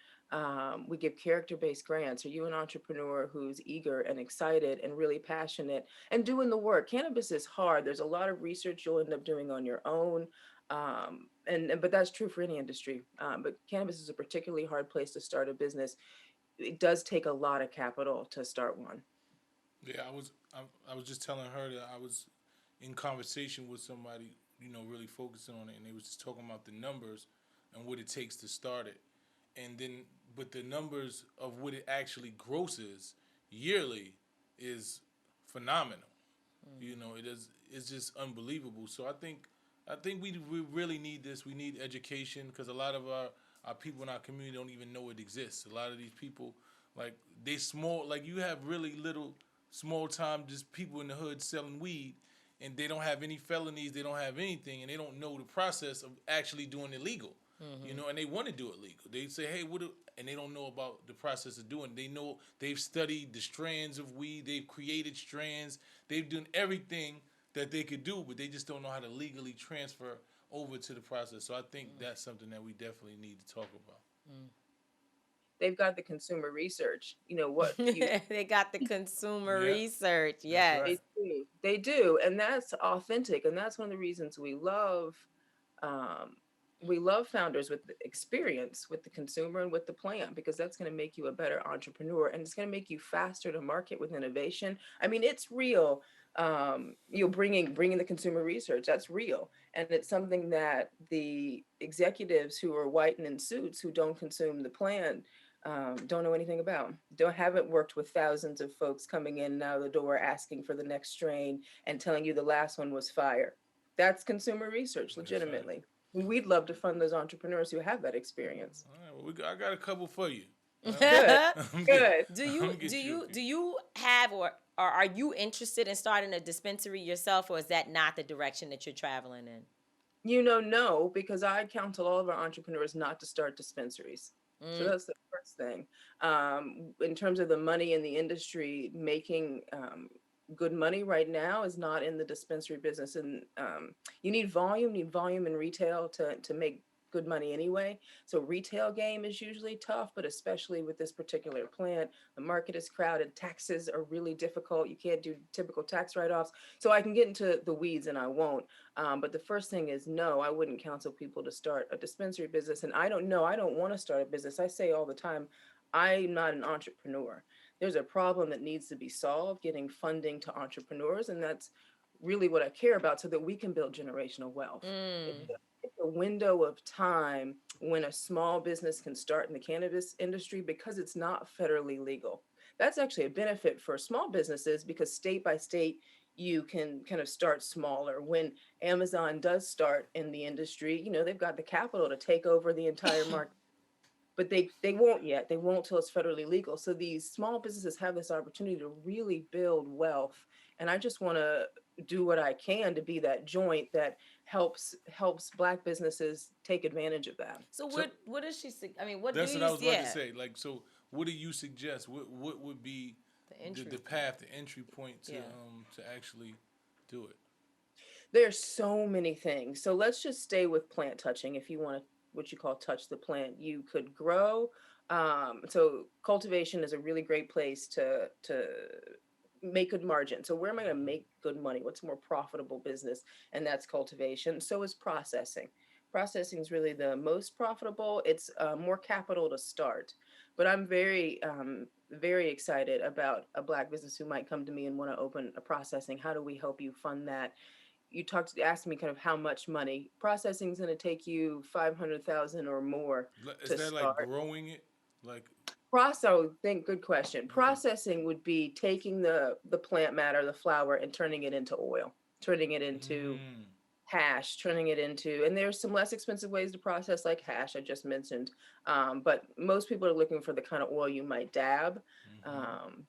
Speaker 3: We give character-based grants. Are you an entrepreneur who's eager and excited and really passionate and doing the work? Cannabis is hard. There's a lot of research you'll end up doing on your own, and but that's true for any industry. But cannabis is a particularly hard place to start a business. It does take a lot of capital to start one.
Speaker 1: Yeah, I was just telling her that I was in conversation with somebody, really focusing on it, and they was just talking about the numbers and what it takes to start it, and then but the numbers of what it actually grosses yearly is phenomenal. It is, it's just unbelievable. So I think we really need this. We need education because a lot of our people in our community don't even know it exists. A lot of these people, like, they small, like, you have really little small time just people in the hood selling weed, and they don't have any felonies, they don't have anything, and they don't know the process of actually doing it legal. And they want to do it legal. They say, hey, and they don't know about the process of doing it. They know, they've studied the strands of weed, they've created strands, they've done everything that they could do, but they just don't know how to legally transfer over to the process. So I think that's something that we definitely need to talk about.
Speaker 3: They've got the consumer research. You know what you
Speaker 2: They got the consumer
Speaker 1: Yeah,
Speaker 2: research.
Speaker 1: that's
Speaker 2: Yes.
Speaker 1: right.
Speaker 3: They do. They do. And that's authentic. And that's one of the reasons um, we love founders with the experience with the consumer and with the plant, because that's going to make you a better entrepreneur and it's going to make you faster to market with innovation. I mean, it's real. Bringing the consumer research, that's real. And it's something that the executives who are white and in suits who don't consume the plant don't know anything about. Haven't worked with thousands of folks coming in and out of the door asking for the next strain and telling you the last one was fire. That's consumer research,
Speaker 1: That's right.
Speaker 3: legitimately. We'd love to fund those entrepreneurs who have that experience.
Speaker 1: All right, well, I got a couple for you.
Speaker 3: Good,
Speaker 1: I'm get,
Speaker 3: good.
Speaker 2: do
Speaker 1: I'm
Speaker 2: you
Speaker 1: gonna
Speaker 2: do
Speaker 1: get you a
Speaker 2: you
Speaker 1: few.
Speaker 2: do you have, or are you interested in starting a dispensary yourself, or is that not the direction that you're traveling in?
Speaker 3: No, because I counsel all of our entrepreneurs not to start dispensaries. So
Speaker 2: Mm.
Speaker 3: that's the first thing. In terms of the money in the industry, making good money right now is not in the dispensary business, and you need volume in retail to make good money anyway. So retail game is usually tough, but especially with this particular plant, the market is crowded. Taxes are really difficult. You can't do typical tax write-offs. So I can get into the weeds, and I won't. But the first thing is, no, I wouldn't counsel people to start a dispensary business. And I don't know, I don't want to start a business. I say all the time, I'm not an entrepreneur. There's a problem that needs to be solved, getting funding to entrepreneurs. And that's really what I care about so that we can build generational wealth. It's
Speaker 2: Mm.
Speaker 3: a, it's a window of time when a small business can start in the cannabis industry because it's not federally legal. That's actually a benefit for small businesses because state by state, you can kind of start smaller. When Amazon does start in the industry, they've got the capital to take over the entire market, but they won't yet. They won't till it's federally legal. So these small businesses have this opportunity to really build wealth. And I just want to do what I can to be that joint that helps Black businesses take advantage of that.
Speaker 2: So
Speaker 1: So
Speaker 2: what does she? I mean, what do
Speaker 1: that's what
Speaker 2: you?
Speaker 1: I was about to
Speaker 2: Yeah,
Speaker 1: say. Like, so what do you suggest? What would be
Speaker 2: the
Speaker 1: the
Speaker 2: entry.
Speaker 1: path, the entry point
Speaker 2: Yeah.
Speaker 1: to actually do it?
Speaker 3: There's so many things. So let's just stay with plant touching if you want to what you call touch the plant. You could grow. So cultivation is a really great place to make good margin. So where am I going to make good money? What's a more profitable business? And that's cultivation. So is processing. Processing is really the most profitable. It's more capital to start. But I'm very excited about a Black business who might come to me and want to open a processing. How do we help you fund that? You asked me kind of how much money. Processing is going to take you 500,000 or more
Speaker 1: Is
Speaker 3: to
Speaker 1: that like
Speaker 3: start.
Speaker 1: growing it? Like,
Speaker 3: Good question.
Speaker 1: okay.
Speaker 3: Processing would be taking the plant matter, the flower, and turning it into oil, turning it into
Speaker 1: Mm,
Speaker 3: hash, turning it into, and there's some less expensive ways to process, like hash I just mentioned. But most people are looking for the kind of oil you might dab.
Speaker 1: mm-hmm.
Speaker 3: Um,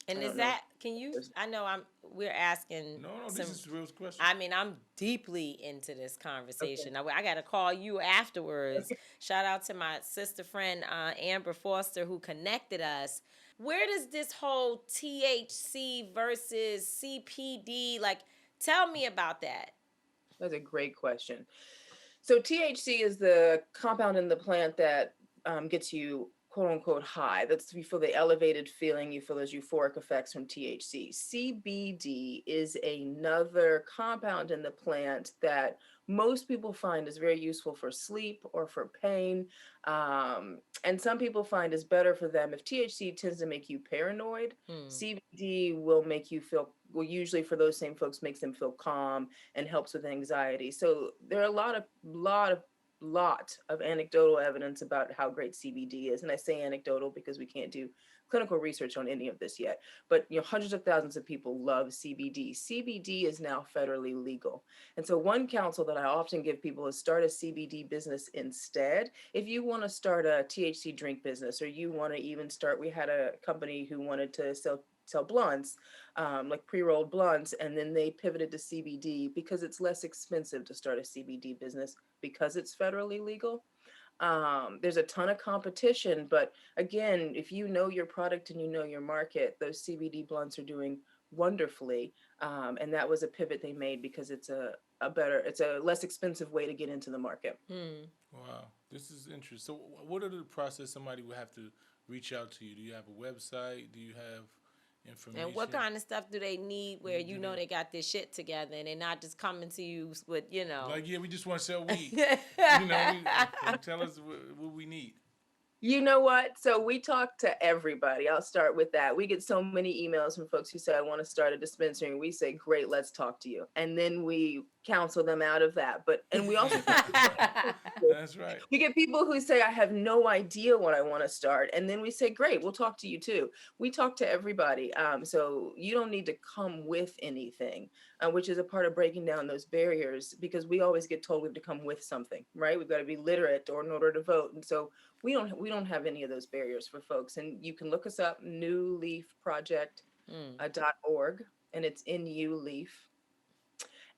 Speaker 3: I
Speaker 2: And is
Speaker 3: don't know.
Speaker 2: that, can you, I know we're asking
Speaker 1: No, no, this
Speaker 2: some,
Speaker 1: is a real question.
Speaker 2: I mean, I'm deeply into this
Speaker 3: Okay.
Speaker 2: conversation. I got to call you afterwards. Shout out to my sister friend, Amber Foster, who connected us. Where does this whole THC versus CPD, like, tell me about that.
Speaker 3: That's a great question. So THC is the compound in the plant that gets you quote unquote high. That's you feel the elevated feeling, you feel those euphoric effects from THC. CBD is another compound in the plant that most people find is very useful for sleep or for pain. And some people find is better for them. If THC tends to make you paranoid,
Speaker 2: Hmm.
Speaker 3: CBD will make you feel, well, usually for those same folks, makes them feel calm and helps with anxiety. So there are a lot of anecdotal evidence about how great CBD is. And I say anecdotal because we can't do clinical research on any of this yet. But hundreds of thousands of people love CBD. CBD is now federally legal. And so one counsel that I often give people is start a CBD business instead. If you want to start a THC drink business, or you want to even start, we had a company who wanted to sell blunts, like pre-rolled blunts, and then they pivoted to CBD because it's less expensive to start a CBD business because it's federally legal. There's a ton of competition, but again, if you know your product and you know your market, those CBD blunts are doing wonderfully. And that was a pivot they made because it's it's a less expensive way to get into the market.
Speaker 2: Hmm.
Speaker 1: Wow, this is interesting. So, what are the process somebody would have to reach out to you? Do you have a website? Do you have
Speaker 2: And what
Speaker 1: information?
Speaker 2: kind of stuff do they need where you
Speaker 1: Do
Speaker 2: know
Speaker 1: they
Speaker 2: they got this shit together and they're not just coming to you with,
Speaker 1: like? Yeah, we just want to sell weed. Tell us what we need.
Speaker 3: You know what? So we talk to everybody. I'll start with that. We get so many emails from folks who say, I want to start a dispensary. And we say, great, let's talk to you. And then we counsel them out of that. And we also
Speaker 1: That's right.
Speaker 3: we get people who say, I have no idea what I want to start. And then we say, great, we'll talk to you too. We talk to everybody. So you don't need to come with anything, which is a part of breaking down those barriers, because we always get told we have to come with something, right? We've got to be literate or in order to vote. And so we don't have any of those barriers for folks. And you can look us up,
Speaker 2: Mm.
Speaker 3: newleafproject.org, and it's NULEAF.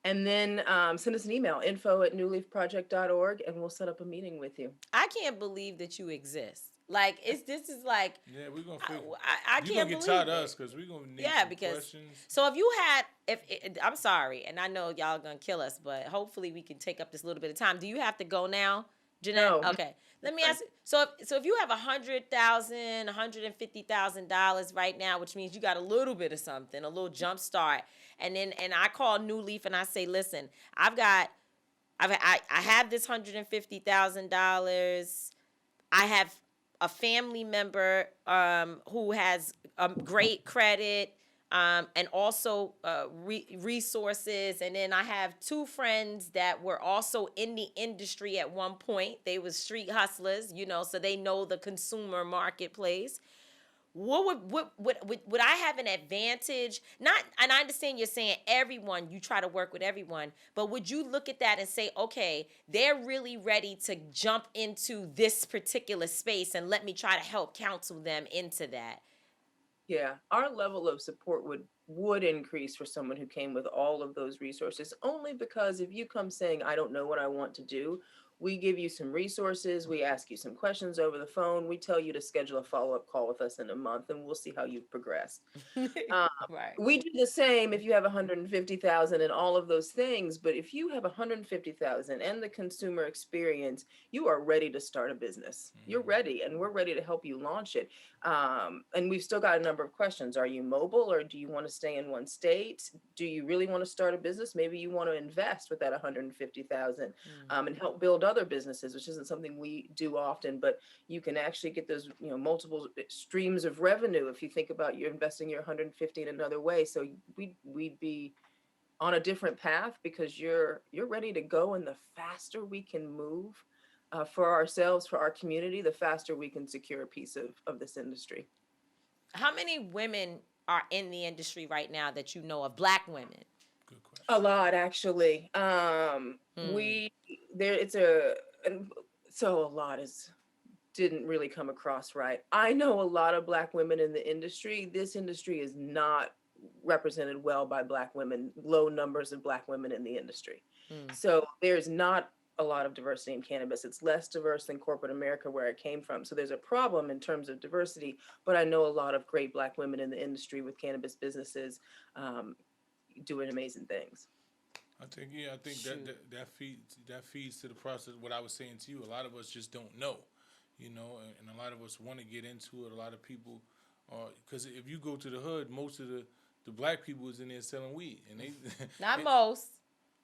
Speaker 3: And then send us an email, info@newleafproject.org, and we'll set up a meeting with you.
Speaker 2: I can't believe that you exist. Like this is like
Speaker 1: Yeah, we're gonna
Speaker 2: I,
Speaker 1: figure.
Speaker 2: I
Speaker 1: You're gonna
Speaker 2: can't
Speaker 1: get
Speaker 2: believe
Speaker 1: tired of
Speaker 2: it.
Speaker 1: us because we're gonna need
Speaker 2: Yeah,
Speaker 1: some
Speaker 2: because
Speaker 1: questions.
Speaker 2: so if you had if I'm sorry, and I know y'all gonna kill us, but hopefully we can take up this little bit of time. Do you have to go now, Jeanette?
Speaker 3: No,
Speaker 2: Okay. Let
Speaker 3: that's
Speaker 2: me
Speaker 3: fine.
Speaker 2: ask you. So if you have $150,000 right now, which means you got a little bit of something, a little jump start, and I call New Leaf and I say, listen, I have this $150,000. I have a family member who has great credit, and also resources. And then I have two friends that were also in the industry at one point. They were street hustlers, so they know the consumer marketplace. Would I have an advantage? Not, and I understand you're saying everyone, you try to work with everyone, but would you look at that and say, okay, they're really ready to jump into this particular space, and let me try to help counsel them into that?
Speaker 3: Yeah, our level of support would increase for someone who came with all of those resources, only because if you come saying, I don't know what I want to do, We give you some resources. We ask you some questions over the phone. We tell you to schedule a follow-up call with us in a month, and we'll see how you've progressed. Um,
Speaker 2: Right.
Speaker 3: we do the same if you have 150,000 and all of those things, but if you have 150,000 and the consumer experience, you are ready to start a business. You're ready, and we're ready to help you launch it. And we've still got a number of questions. Are you mobile, or do you want to stay in one state? Do you really want to start a business? Maybe you want to invest with that 150,000 and help build other businesses, which isn't something we do often, but you can actually get those, multiple streams of revenue if you think about you investing your 150 in another way. So we'd be on a different path because you're ready to go, and the faster we can move for ourselves, for our community, the faster we can secure a piece of this industry.
Speaker 2: How many women are in the industry right now that you know of, Black women?
Speaker 1: Good question.
Speaker 3: A lot, actually. We there it's a and so a lot is didn't really come across right. I know a lot of Black women in the industry. This industry is not represented well by Black women, low numbers of Black women in the industry. So there's not a lot of diversity in cannabis. It's less diverse than corporate America, where it came from. So there's a problem in terms of diversity, but I know a lot of great Black women in the industry with cannabis businesses doing amazing things.
Speaker 1: I think that feeds to the process. What I was saying to you, a lot of us just don't know, and a lot of us want to get into it. A lot of people, because if you go to the hood, most of the Black people is in there selling weed, and they
Speaker 2: not most.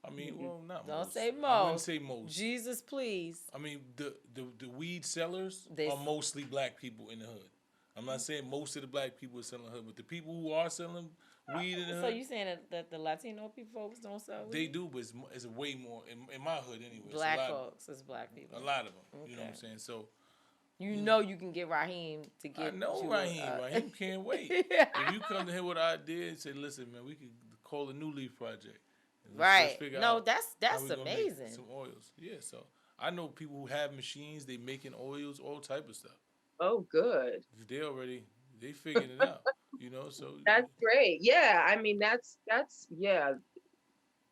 Speaker 1: I mean, well, not
Speaker 2: Don't
Speaker 1: most.
Speaker 2: say most.
Speaker 1: I wouldn't say most.
Speaker 2: Jesus, please.
Speaker 1: I mean, the weed sellers are mostly Black people in the hood. I'm not saying most of the Black people are selling hood, but the people who are selling weed in the hood.
Speaker 2: So you saying that the Latino people folks don't sell weed?
Speaker 1: They do, but it's way more in my hood anyway.
Speaker 2: Black folks, it's Black people.
Speaker 1: A lot of them.
Speaker 2: Okay.
Speaker 1: You know what I'm saying? So
Speaker 2: you know you can get Raheem to get.
Speaker 1: I know Raheem. Raheem can't wait. If you come to him with an idea and say, "Listen, man, we could call the Nuleaf project."
Speaker 2: Right. No, that's amazing.
Speaker 1: Some oils. Yeah. So I know people who have machines. They making oils, all type of stuff.
Speaker 3: Oh, good.
Speaker 1: They figured it out. So
Speaker 3: that's great. Yeah, I mean that's yeah.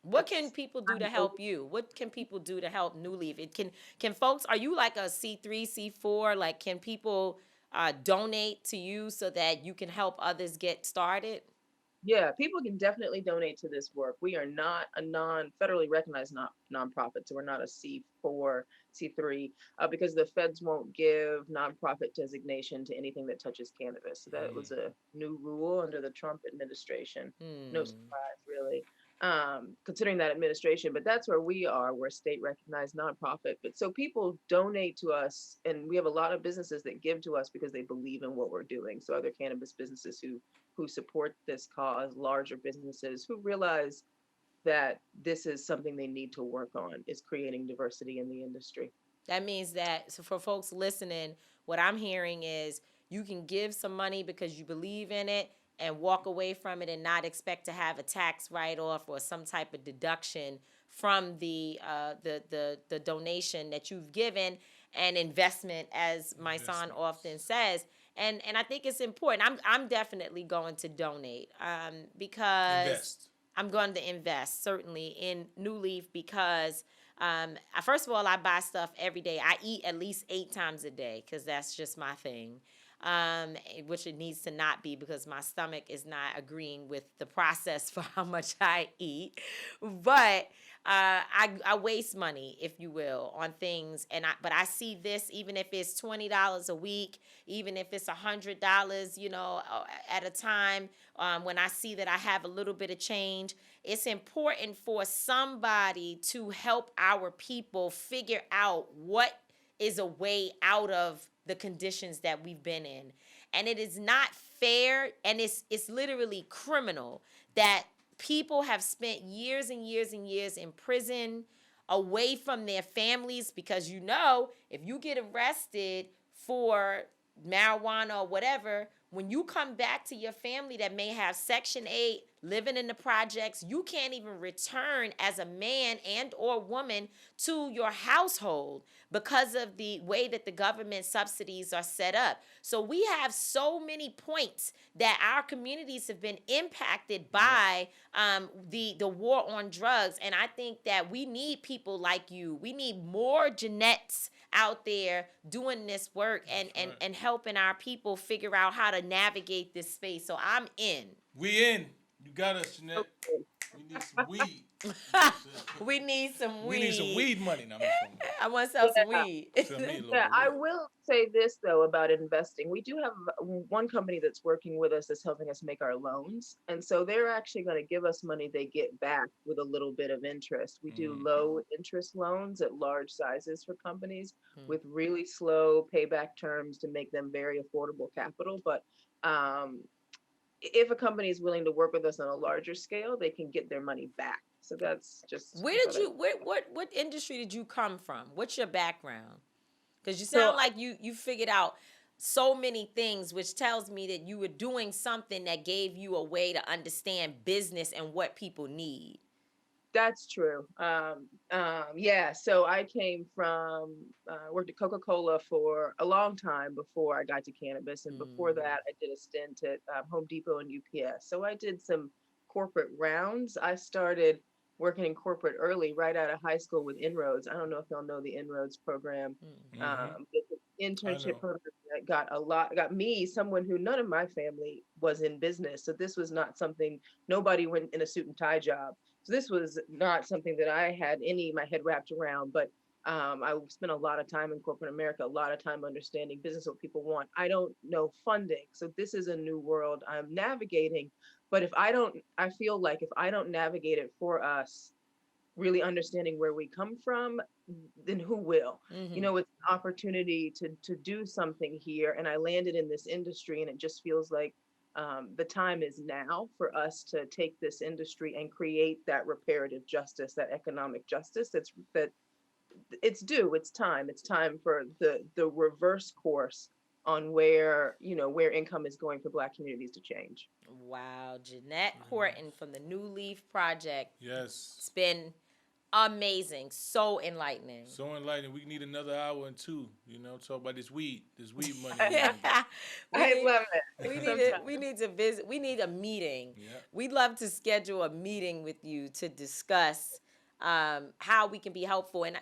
Speaker 2: What can people do to help you? What can people do to help Nuleaf? Can folks? Are you like a C3, C4? Like, can people donate to you so that you can help others get started?
Speaker 3: Yeah, people can definitely donate to this work. We are not a federally recognized nonprofit, so we're not a C4, C3, because the feds won't give nonprofit designation to anything that touches cannabis. So that was a new rule under the Trump administration. No surprise, really, considering that administration. But that's where we are. We're a state recognized nonprofit. But so people donate to us, and we have a lot of businesses that give to us because they believe in what we're doing. So other cannabis businesses who support this cause, larger businesses who realize that this is something they need to work on, is creating diversity in the industry.
Speaker 2: That means that, so for folks listening, what I'm hearing is you can give some money because you believe in it and walk away from it and not expect to have a tax write-off or some type of deduction from the donation that you've given, and investment, as Mysonne often says. And I think it's important. I'm definitely going to donate because I'm going to invest certainly in Nuleaf because first of all, I buy stuff every day. I eat at least 8 times a day because that's just my thing. Which it needs to not be because my stomach is not agreeing with the process for how much I eat. But I waste money, if you will, on things. But I see this, even if it's $20 a week, even if it's $100, at a time, when I see that I have a little bit of change, it's important for somebody to help our people figure out what is a way out of the conditions that we've been in. And it is not fair, and it's literally criminal that people have spent years and years and years in prison away from their families because if you get arrested for marijuana or whatever, when you come back to your family that may have Section 8 living in the projects. You can't even return as a man and or woman to your household because of the way that the government subsidies are set up. So we have so many points that our communities have been impacted by the war on drugs. And I think that we need people like you. We need more Jeanettes out there doing this work and helping our people figure out how to navigate this space. So I'm in.
Speaker 1: We in. You got us, Jeanette. We need some weed.
Speaker 2: We need some weed.
Speaker 1: We need some weed money. Now,
Speaker 2: I want to sell some weed.
Speaker 3: Yeah, I will say this though about investing. We do have one company that's working with us that's helping us make our loans. And so they're actually going to give us money they get back with a little bit of interest. We do low interest loans at large sizes for companies with really slow payback terms to make them very affordable capital. But if a company is willing to work with us on a larger scale, they can get their money back. So that's just.
Speaker 2: What industry did you come from? What's your background? Because you sound like you figured out so many things, which tells me that you were doing something that gave you a way to understand business and what people need.
Speaker 3: That's true. Yeah. So I came from, worked at Coca-Cola for a long time before I got to cannabis. And before that, I did a stint at Home Depot and UPS. So I did some corporate rounds. I started working in corporate early, right out of high school with Inroads. I don't know if y'all know the Inroads program. It's an internship program that got me, someone who none of my family was in business. So this was not something, nobody went in a suit and tie job. So this was not something that I had my head wrapped around, but I spent a lot of time in corporate America, a lot of time understanding business, what people want. I don't know funding. So this is a new world I'm navigating. But I feel like if I don't navigate it for us, really understanding where we come from, then who will? You know, it's an opportunity to do something here. And I landed in this industry and it just feels like the time is now for us to take this industry and create that reparative justice, that economic justice that it's due. It's time. It's time for the reverse course on where income is going for Black communities to change.
Speaker 2: Wow, Jeanette Horton from the Nuleaf Project.
Speaker 1: Yes.
Speaker 2: It's been amazing. So enlightening.
Speaker 1: So enlightening. We need another hour and two, talk about this weed money.
Speaker 3: I love it.
Speaker 2: We need to visit. We need a meeting.
Speaker 1: Yeah.
Speaker 2: We'd love to schedule a meeting with you to discuss how we can be helpful. And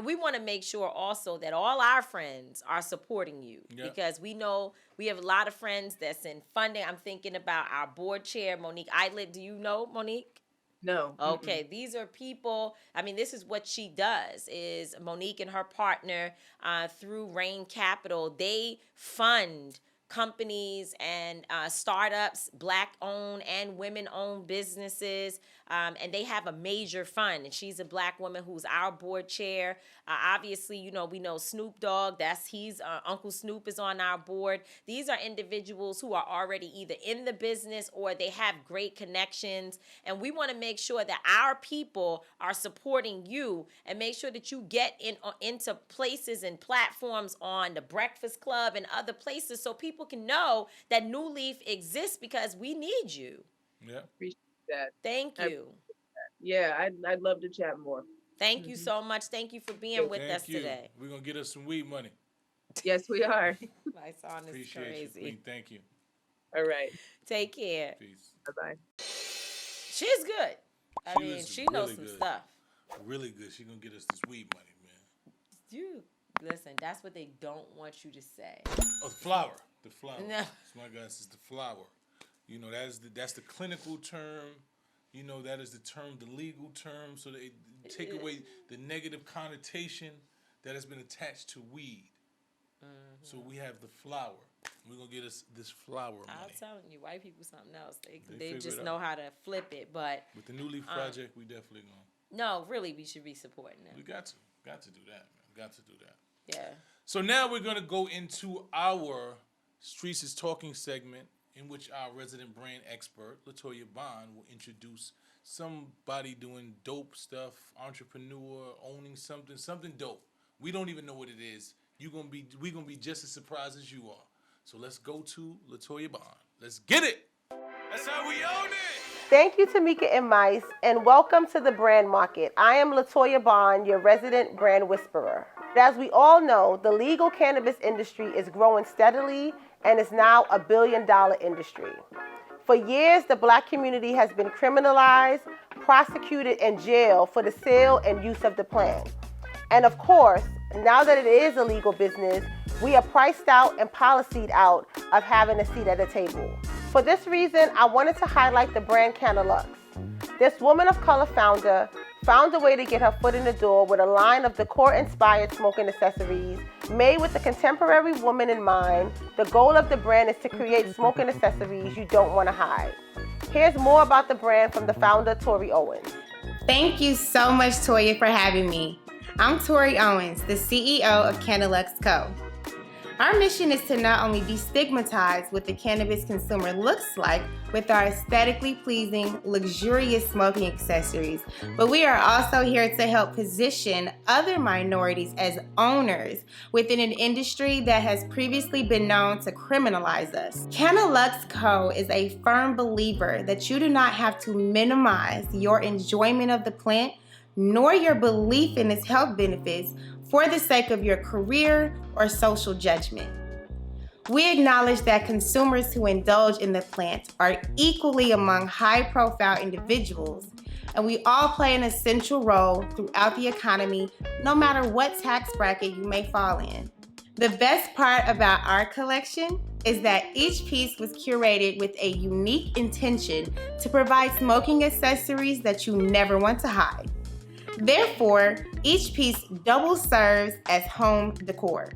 Speaker 2: we want to make sure also that all our friends are supporting you because we know we have a lot of friends that's in funding. I'm thinking about our board chair, Monique Eidlet. Do you know Monique?
Speaker 3: No.
Speaker 2: Okay, these are people, this is what she does, is Monique and her partner through Rain Capital, they fund companies and startups, Black-owned and women-owned businesses, and they have a major fund. And she's a Black woman who's our board chair. Obviously, we know Snoop Dogg. Uncle Snoop is on our board. These are individuals who are already either in the business or they have great connections. And we want to make sure that our people are supporting you and make sure that you get into places and platforms on the Breakfast Club and other places so people can know that Nuleaf exists because we need you.
Speaker 1: Yeah.
Speaker 3: Appreciate that.
Speaker 2: Thank you.
Speaker 3: Yeah, I'd love to chat more.
Speaker 2: Thank you so much. Thank you for being with us today.
Speaker 1: We're going to get us some weed money.
Speaker 3: Yes, we are.
Speaker 2: My son is
Speaker 1: Appreciate
Speaker 2: crazy.
Speaker 1: you, Queen. Thank you.
Speaker 3: All right.
Speaker 2: Take care.
Speaker 1: Peace.
Speaker 3: Bye-bye.
Speaker 2: She's good. She knows some stuff.
Speaker 1: Really good. She's going to get us this weed money, man.
Speaker 2: Dude, listen, that's what they don't want you to say.
Speaker 1: Oh, the flower. The flower.
Speaker 2: No.
Speaker 1: My God, this is the flower. That's the clinical term. That is the term, the legal term. So they take away the negative connotation that has been attached to weed. So we have the flower. We're going to get us this flower money.
Speaker 2: I'm telling you, white people something else. They just know how to flip it. But
Speaker 1: with the Nuleaf Project, we definitely going.
Speaker 2: No, really, we should be supporting them.
Speaker 1: We got to do that, man. Got to do that.
Speaker 2: Yeah.
Speaker 1: So now we're going to go into our Streets is Talking segment, in which our resident brand expert, Latoya Bond, will introduce somebody doing dope stuff, entrepreneur, owning something dope. We don't even know what it is. We're gonna be just as surprised as you are. So let's go to Latoya Bond. Let's get it. That's how we own it.
Speaker 4: Thank you, Tamika and Mice, and welcome to the Brand Market. I am Latoya Bond, your resident brand whisperer. As we all know, the legal cannabis industry is growing steadily and is now a billion-dollar industry. For years, the Black community has been criminalized, prosecuted, and jailed for the sale and use of the plant. And of course, now that it is a legal business, we are priced out and policied out of having a seat at the table. For this reason, I wanted to highlight the brand Cannabis. This woman of color founder found a way to get her foot in the door with a line of decor-inspired smoking accessories made with the contemporary woman in mind. The goal of the brand is to create smoking accessories you don't want to hide. Here's more about the brand from the founder, Tori Owens.
Speaker 5: Thank you so much, Toya, for having me. I'm Tori Owens, the CEO of Cannabis Co. Our mission is to not only destigmatize what the cannabis consumer looks like with our aesthetically pleasing, luxurious smoking accessories, but we are also here to help position other minorities as owners within an industry that has previously been known to criminalize us. Cannabis Co. is a firm believer that you do not have to minimize your enjoyment of the plant nor your belief in its health benefits for the sake of your career or social judgment. We acknowledge that consumers who indulge in the plant are equally among high-profile individuals, and we all play an essential role throughout the economy, no matter what tax bracket you may fall in. The best part about our collection is that each piece was curated with a unique intention to provide smoking accessories that you never want to hide. Therefore, each piece double serves as home decor.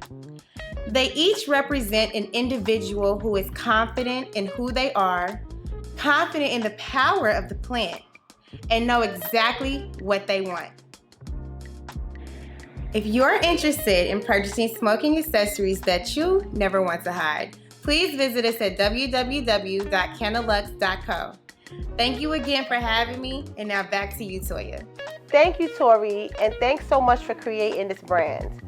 Speaker 5: They each represent an individual who is confident in who they are, confident in the power of the plant, and know exactly what they want. If you're interested in purchasing smoking accessories that you never want to hide, please visit us at www.cannalux.co. Thank you again for having me, and now back to you, Toya.
Speaker 4: Thank you, Tori, and thanks so much for creating this brand.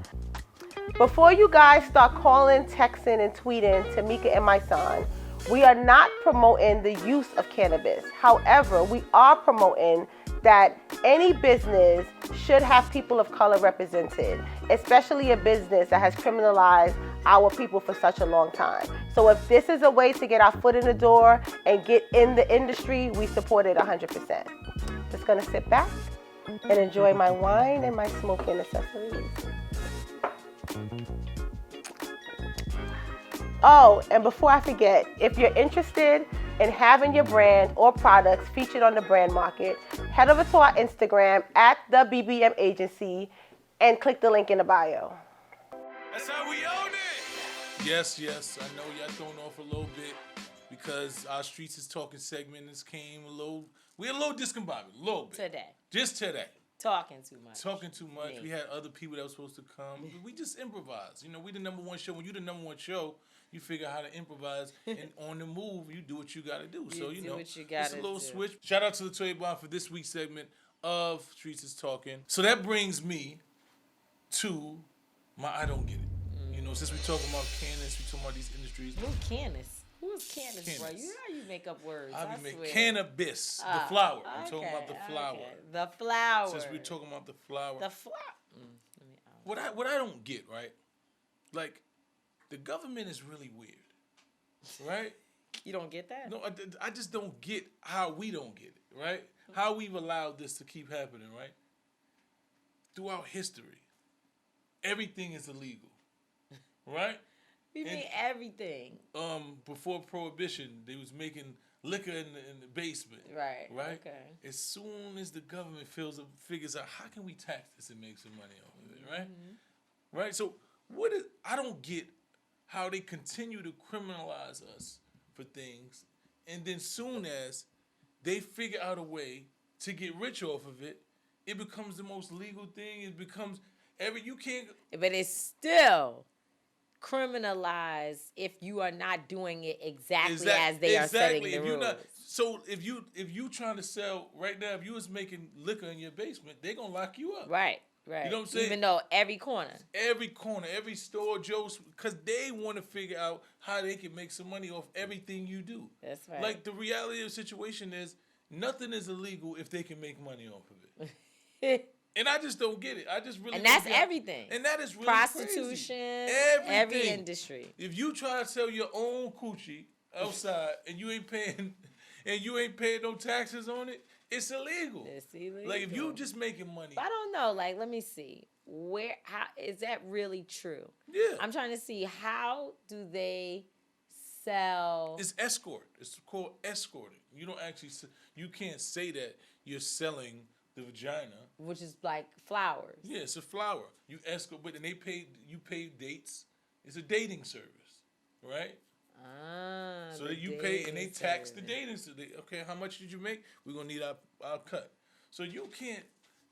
Speaker 4: Before you guys start calling, texting, and tweeting Tamika and Mysonne, we are not promoting the use of cannabis. However, we are promoting that any business should have people of color represented, especially a business that has criminalized our people for such a long time. So if this is a way to get our foot in the door and get in the industry, we support it 100%. Just gonna sit back and enjoy my wine and my smoking accessories. Oh, and before I forget, if you're interested in having your brand or products featured on the Brand Market, head over to our Instagram at the BBM Agency and click the link in the bio.
Speaker 1: That's how we own it. Yes, I know y'all thrown off a little bit because our Streets is Talking segment came we're a little discombobulated, a little bit.
Speaker 2: Today.
Speaker 1: Just today.
Speaker 2: Talking too much.
Speaker 1: Me. We had other people that were supposed to come. We just improvised. You know, we the number one show. When you the number one show, you figure out how to improvise, and on the move, you do what you got to do. So, you know, it's a little switch. Shout out to Latoya Bond for this week's segment of Streets is Talking. So that brings me to my I don't get it. You know, since we talking about cannabis, we talking about these industries.
Speaker 2: Who's Cannabis, bro? You know how you make up words.
Speaker 1: I make Cannabis, the flower. I'm talking about the flower.
Speaker 2: Okay. The flower.
Speaker 1: Since we're talking about the flower.
Speaker 2: The flower.
Speaker 1: What I don't get, right? Like, the government is really weird, right?
Speaker 2: You don't get that?
Speaker 1: No, I just don't get how we don't get it, right? How we've allowed this to keep happening, right? Throughout history, everything is illegal, right?
Speaker 2: You mean everything?
Speaker 1: Before Prohibition, they was making liquor in the basement.
Speaker 2: Right.
Speaker 1: Okay. As soon as the government figures out how can we tax this and make some money off of it, right? Mm-hmm. Right. So I don't get how they continue to criminalize us for things, and then soon as they figure out a way to get rich off of it, it becomes the most legal thing. It becomes you can't. But
Speaker 2: it's still criminalized if you are not doing it exactly as they are setting the rules.
Speaker 1: So if you trying to sell right now, if you was making liquor in your basement, they're gonna lock you up.
Speaker 2: Right.
Speaker 1: You know what I'm saying?
Speaker 2: Even though every corner,
Speaker 1: every store, Joe's, because they want to figure out how they can make some money off everything you do.
Speaker 2: That's right.
Speaker 1: Like, the reality of the situation is, nothing is illegal if they can make money off of it. And I just don't get it. I just really
Speaker 2: And that's
Speaker 1: don't get it.
Speaker 2: everything.
Speaker 1: And that is really
Speaker 2: prostitution,
Speaker 1: crazy.
Speaker 2: every industry.
Speaker 1: If you try to sell your own coochie outside and you ain't paying no taxes on it, it's illegal.
Speaker 2: It's illegal.
Speaker 1: Like if you just making money.
Speaker 2: But I don't know. Like, let me see. How is that really true?
Speaker 1: Yeah.
Speaker 2: I'm trying to see, how do they sell?
Speaker 1: It's escort. It's called escorting. You don't actually. You can't say that you're selling the vagina,
Speaker 2: which is like flowers.
Speaker 1: Yeah, it's a flower. You escort, but then you pay dates. It's a dating service, right? So that you pay and they tax the dating service. Okay, how much did you make? We're gonna need our cut. So you can't.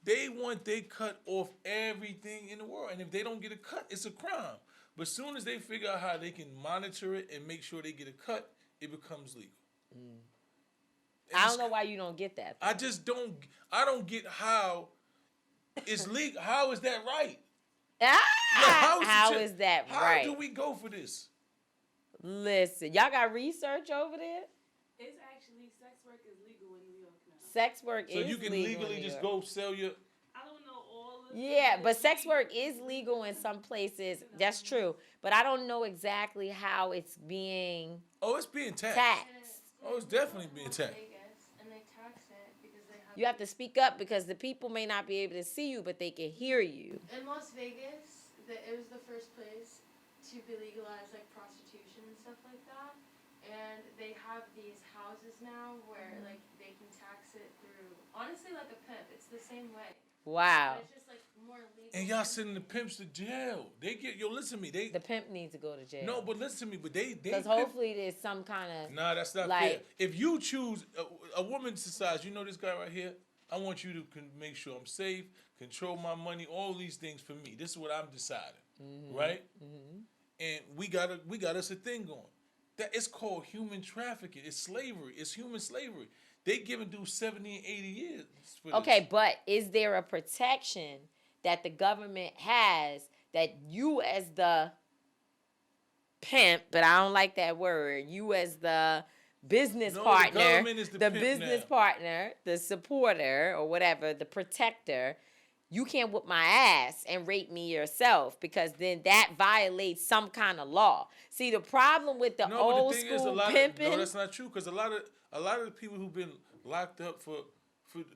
Speaker 1: They want they cut off everything in the world, and if they don't get a cut, it's a crime. But as soon as they figure out how they can monitor it and make sure they get a cut, it becomes legal.
Speaker 2: I don't know why you don't get that, though.
Speaker 1: I just don't. I don't get how it's legal. How is that right?
Speaker 2: How is that right?
Speaker 1: How do we go for this?
Speaker 2: Listen, y'all got research over there?
Speaker 6: It's actually, sex work is legal in New York now.
Speaker 2: Sex work is legal.
Speaker 1: So you can legally just go sell your.
Speaker 6: I don't know all of
Speaker 2: Yeah, but sex work is legal in some places. That's true. But I don't know exactly how it's being
Speaker 1: Oh, it's being taxed. Oh, it's definitely being taxed.
Speaker 6: And they tax it because they have.
Speaker 2: You have to speak up because the people may not be able to see you, but they can hear you.
Speaker 7: In Las Vegas, it was the first place to be legalized, like prostitution and stuff like that. And they have these houses now where like they can tax it through, honestly, like a pimp. It's the same way.
Speaker 2: Wow.
Speaker 7: But it's just like more legal.
Speaker 1: And y'all sending the pimps to jail. They get listen to me.
Speaker 2: The pimp needs to go to jail.
Speaker 1: No, but listen to me. But they
Speaker 2: because hopefully there's some kind of.
Speaker 1: Nah, that's not fair. If you choose a woman decides, you know this guy right here, I want you to make sure I'm safe, control my money, all these things for me. This is what I'm deciding, right? Mm-hmm. And we got us a thing going. That it's called human trafficking. It's slavery. It's human slavery. They giving through 70 and 80 years.
Speaker 2: Okay, but is there a protection that the government has that you as the pimp, but I don't like that word, you as the business partner, the business partner, the supporter or whatever, the protector, you can't whip my ass and rape me yourself because then that violates some kind of law. See, the problem with the old school pimping.
Speaker 1: No, that's not true because a lot of the people who've been locked up for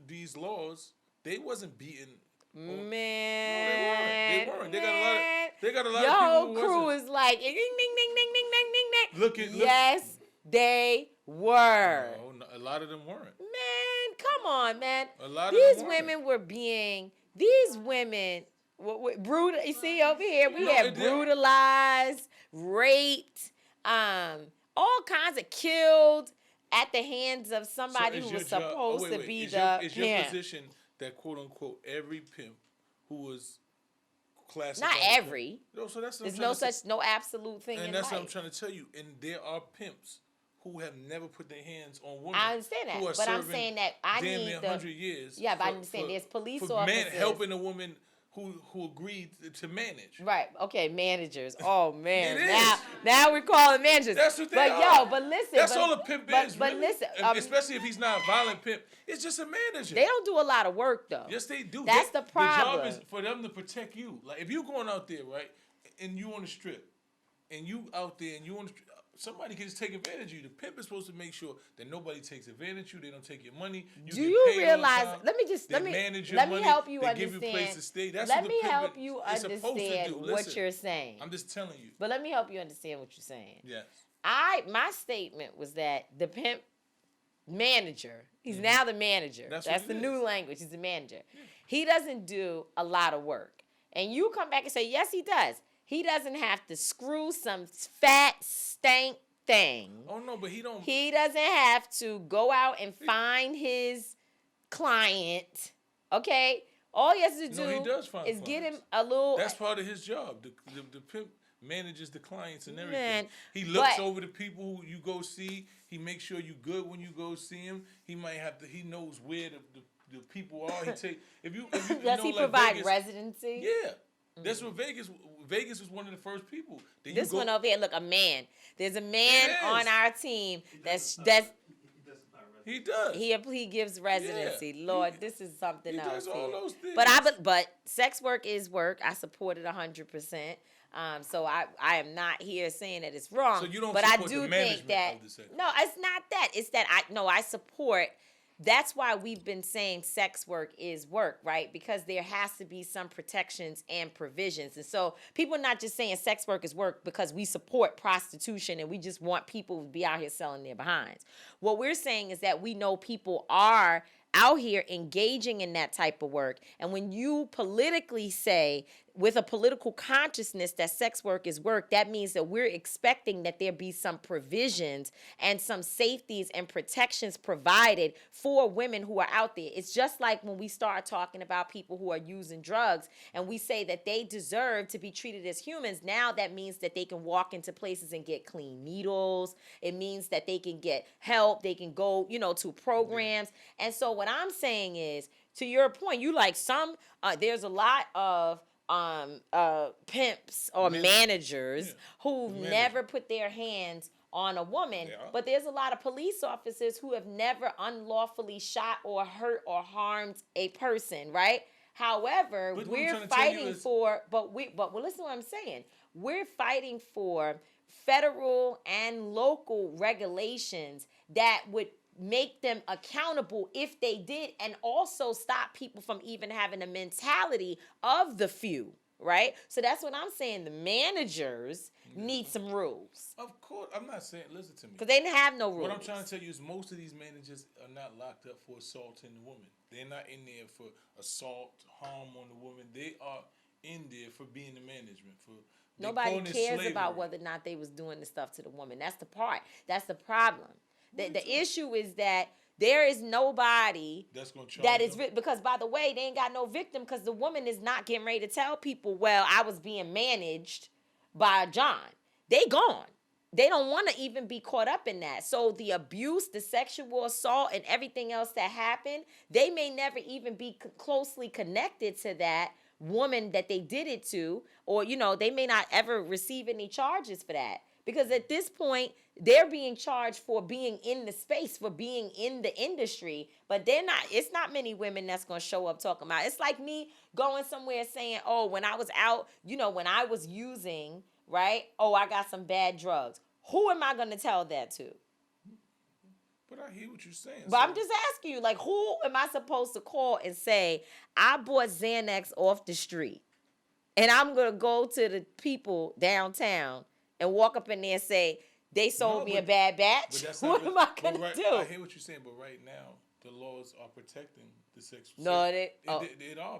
Speaker 1: these laws, they wasn't beaten.
Speaker 2: Man,
Speaker 1: no, they weren't. They got a lot.
Speaker 2: Your
Speaker 1: of people
Speaker 2: whole crew is like ding ding ding ding ding ding ding.
Speaker 1: Look.
Speaker 2: Yes, they were.
Speaker 1: No, a lot of them weren't.
Speaker 2: Man, come on, man.
Speaker 1: A lot of
Speaker 2: these women were being. These women, brutal. You see over here, we have brutalized, raped, all kinds of killed at the hands of somebody who was supposed to be the pimp.
Speaker 1: Is your position that quote unquote every pimp who was classified?
Speaker 2: Not every.
Speaker 1: No, so that's
Speaker 2: there's no absolute thing.
Speaker 1: And that's what I'm trying to tell you. And there are pimps who have never put their hands on women.
Speaker 2: I understand that, but I'm saying that I need
Speaker 1: 100 years.
Speaker 2: Yeah, but I understand there's police officers
Speaker 1: helping a woman who agreed to manage.
Speaker 2: Right. Okay. Managers. Oh man. Now we're calling managers.
Speaker 1: That's what they are.
Speaker 2: But listen.
Speaker 1: That's all a pimp is.
Speaker 2: But listen.
Speaker 1: Especially if he's not a violent pimp, it's just a manager.
Speaker 2: They don't do a lot of work though.
Speaker 1: Yes, they do.
Speaker 2: That's the problem.
Speaker 1: The job is for them to protect you. Like if you're going out there, right, and you on the strip, and you out there and you on the strip. Somebody can just take advantage of you. The pimp is supposed to make sure that nobody takes advantage of you. They don't take your money.
Speaker 2: Do you realize? Let me help you understand.
Speaker 1: Give you a place to stay. That's
Speaker 2: let me help you understand what you're saying.
Speaker 1: I'm just telling you.
Speaker 2: But let me help you understand what you're saying.
Speaker 1: Yes.
Speaker 2: My statement was that the pimp manager. He's now the manager. That's the new language. He's the manager. Yeah. He doesn't do a lot of work, and you come back and say, yes, he does. He doesn't have to screw some fat stank thing.
Speaker 1: Oh no, but he don't.
Speaker 2: He doesn't have to go out and find his client. Okay, all he has to do is get him a little.
Speaker 1: That's part of his job. The pimp manages the clients and everything. Man, he looks over the people who you go see. He makes sure you good when you go see him. He might have to. He knows where the people are. He take if you
Speaker 2: does he provide Vegas, residency?
Speaker 1: Yeah. That's what Vegas was one of the first people.
Speaker 2: This one over here, look, a man. There's a man on our team that's.
Speaker 1: He He does.
Speaker 2: He gives residency.
Speaker 1: Yeah.
Speaker 2: Lord, this is something
Speaker 1: He
Speaker 2: else.
Speaker 1: does all
Speaker 2: here.
Speaker 1: those things.
Speaker 2: But sex work is work. I support it 100%. So I am not here saying that it's wrong.
Speaker 1: So you don't
Speaker 2: but
Speaker 1: support
Speaker 2: I do
Speaker 1: the
Speaker 2: think
Speaker 1: management
Speaker 2: that
Speaker 1: of the sex work?
Speaker 2: no, it's not that. It's that I support. That's why we've been saying sex work is work, right? Because there has to be some protections and provisions. And so people are not just saying sex work is work because we support prostitution and we just want people to be out here selling their behinds. What we're saying is that we know people are out here engaging in that type of work. And when you politically say, with a political consciousness, that sex work is work, that means that we're expecting that there be some provisions and some safeties and protections provided for women who are out there. It's just like when we start talking about people who are using drugs and we say that they deserve to be treated as humans. Now that means that they can walk into places and get clean needles. It means that they can get help. They can go, to programs. And so what I'm saying is, to your point, you like there's a lot of pimps or managers who've never put their hands on a woman, but there's a lot of police officers who have never unlawfully shot or hurt or harmed a person, right? However, we're fighting for, but listen to what I'm saying. We're fighting for federal and local regulations that would make them accountable if they did, and also stop people from even having a mentality of the few, right? So that's what I'm saying. The managers need some rules.
Speaker 1: Of course. I'm not saying, listen to me.
Speaker 2: Because they didn't have no rules.
Speaker 1: What I'm trying to tell you is most of these managers are not locked up for assaulting the woman. They're not in there for assault, harm on the woman. They are in there for being the management.
Speaker 2: Nobody cares about whether or not they was doing the stuff to the woman. That's the part. That's the problem. The issue is that there is nobody
Speaker 1: that's gonna charge
Speaker 2: that is because, by the way, they ain't got no victim because the woman is not getting ready to tell people, well, I was being managed by John. They gone. They don't want to even be caught up in that. So the abuse, the sexual assault, and everything else that happened, they may never even be closely connected to that woman that they did it to, or, they may not ever receive any charges for that. Because at this point, they're being charged for being in the space, for being in the industry, but it's not many women that's going to show up talking about it. It's like me going somewhere saying, oh, when I was out, when I was using, right? Oh, I got some bad drugs. Who am I going to tell that to?
Speaker 1: But I hear what you're saying.
Speaker 2: But I'm just asking you, who am I supposed to call and say, I bought Xanax off the street, and I'm going to go to the people downtown and walk up in there and say, they sold me a bad batch? What am I going to do?
Speaker 1: I hear what you're saying, but right now, the laws are protecting the sex.
Speaker 2: No,
Speaker 1: they are,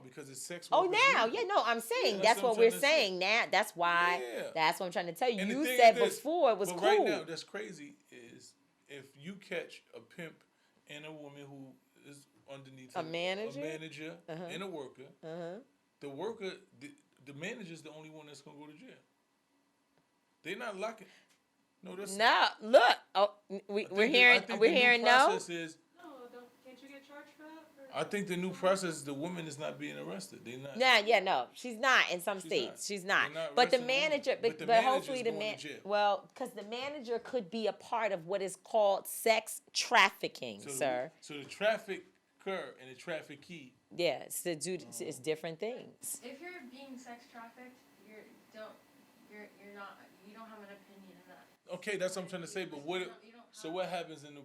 Speaker 1: because it's sex.
Speaker 2: Oh, now, I'm saying that's what we're saying now. That's why. Yeah. That's what I'm trying to tell you. And you said before it was cool.
Speaker 1: Right now, that's crazy. Is if you catch a pimp and a woman who is underneath
Speaker 2: a manager
Speaker 1: and a worker, the worker, the manager is the only one that's gonna go to jail. They're not locking. No, that's
Speaker 2: look. Oh, we're hearing no.
Speaker 6: Can't you get charged for that?
Speaker 1: I think the new process is the woman is not being arrested. They're not.
Speaker 2: No, she's not in some states. She's not. But the manager, but hopefully because the manager could be a part of what is called sex trafficking, sir.
Speaker 1: So the trafficker and the traffickee.
Speaker 2: Yeah, it's different things.
Speaker 7: If you're being sex trafficked, you don't have an opinion in that.
Speaker 1: Okay, that's what I'm trying to say. But what happens in the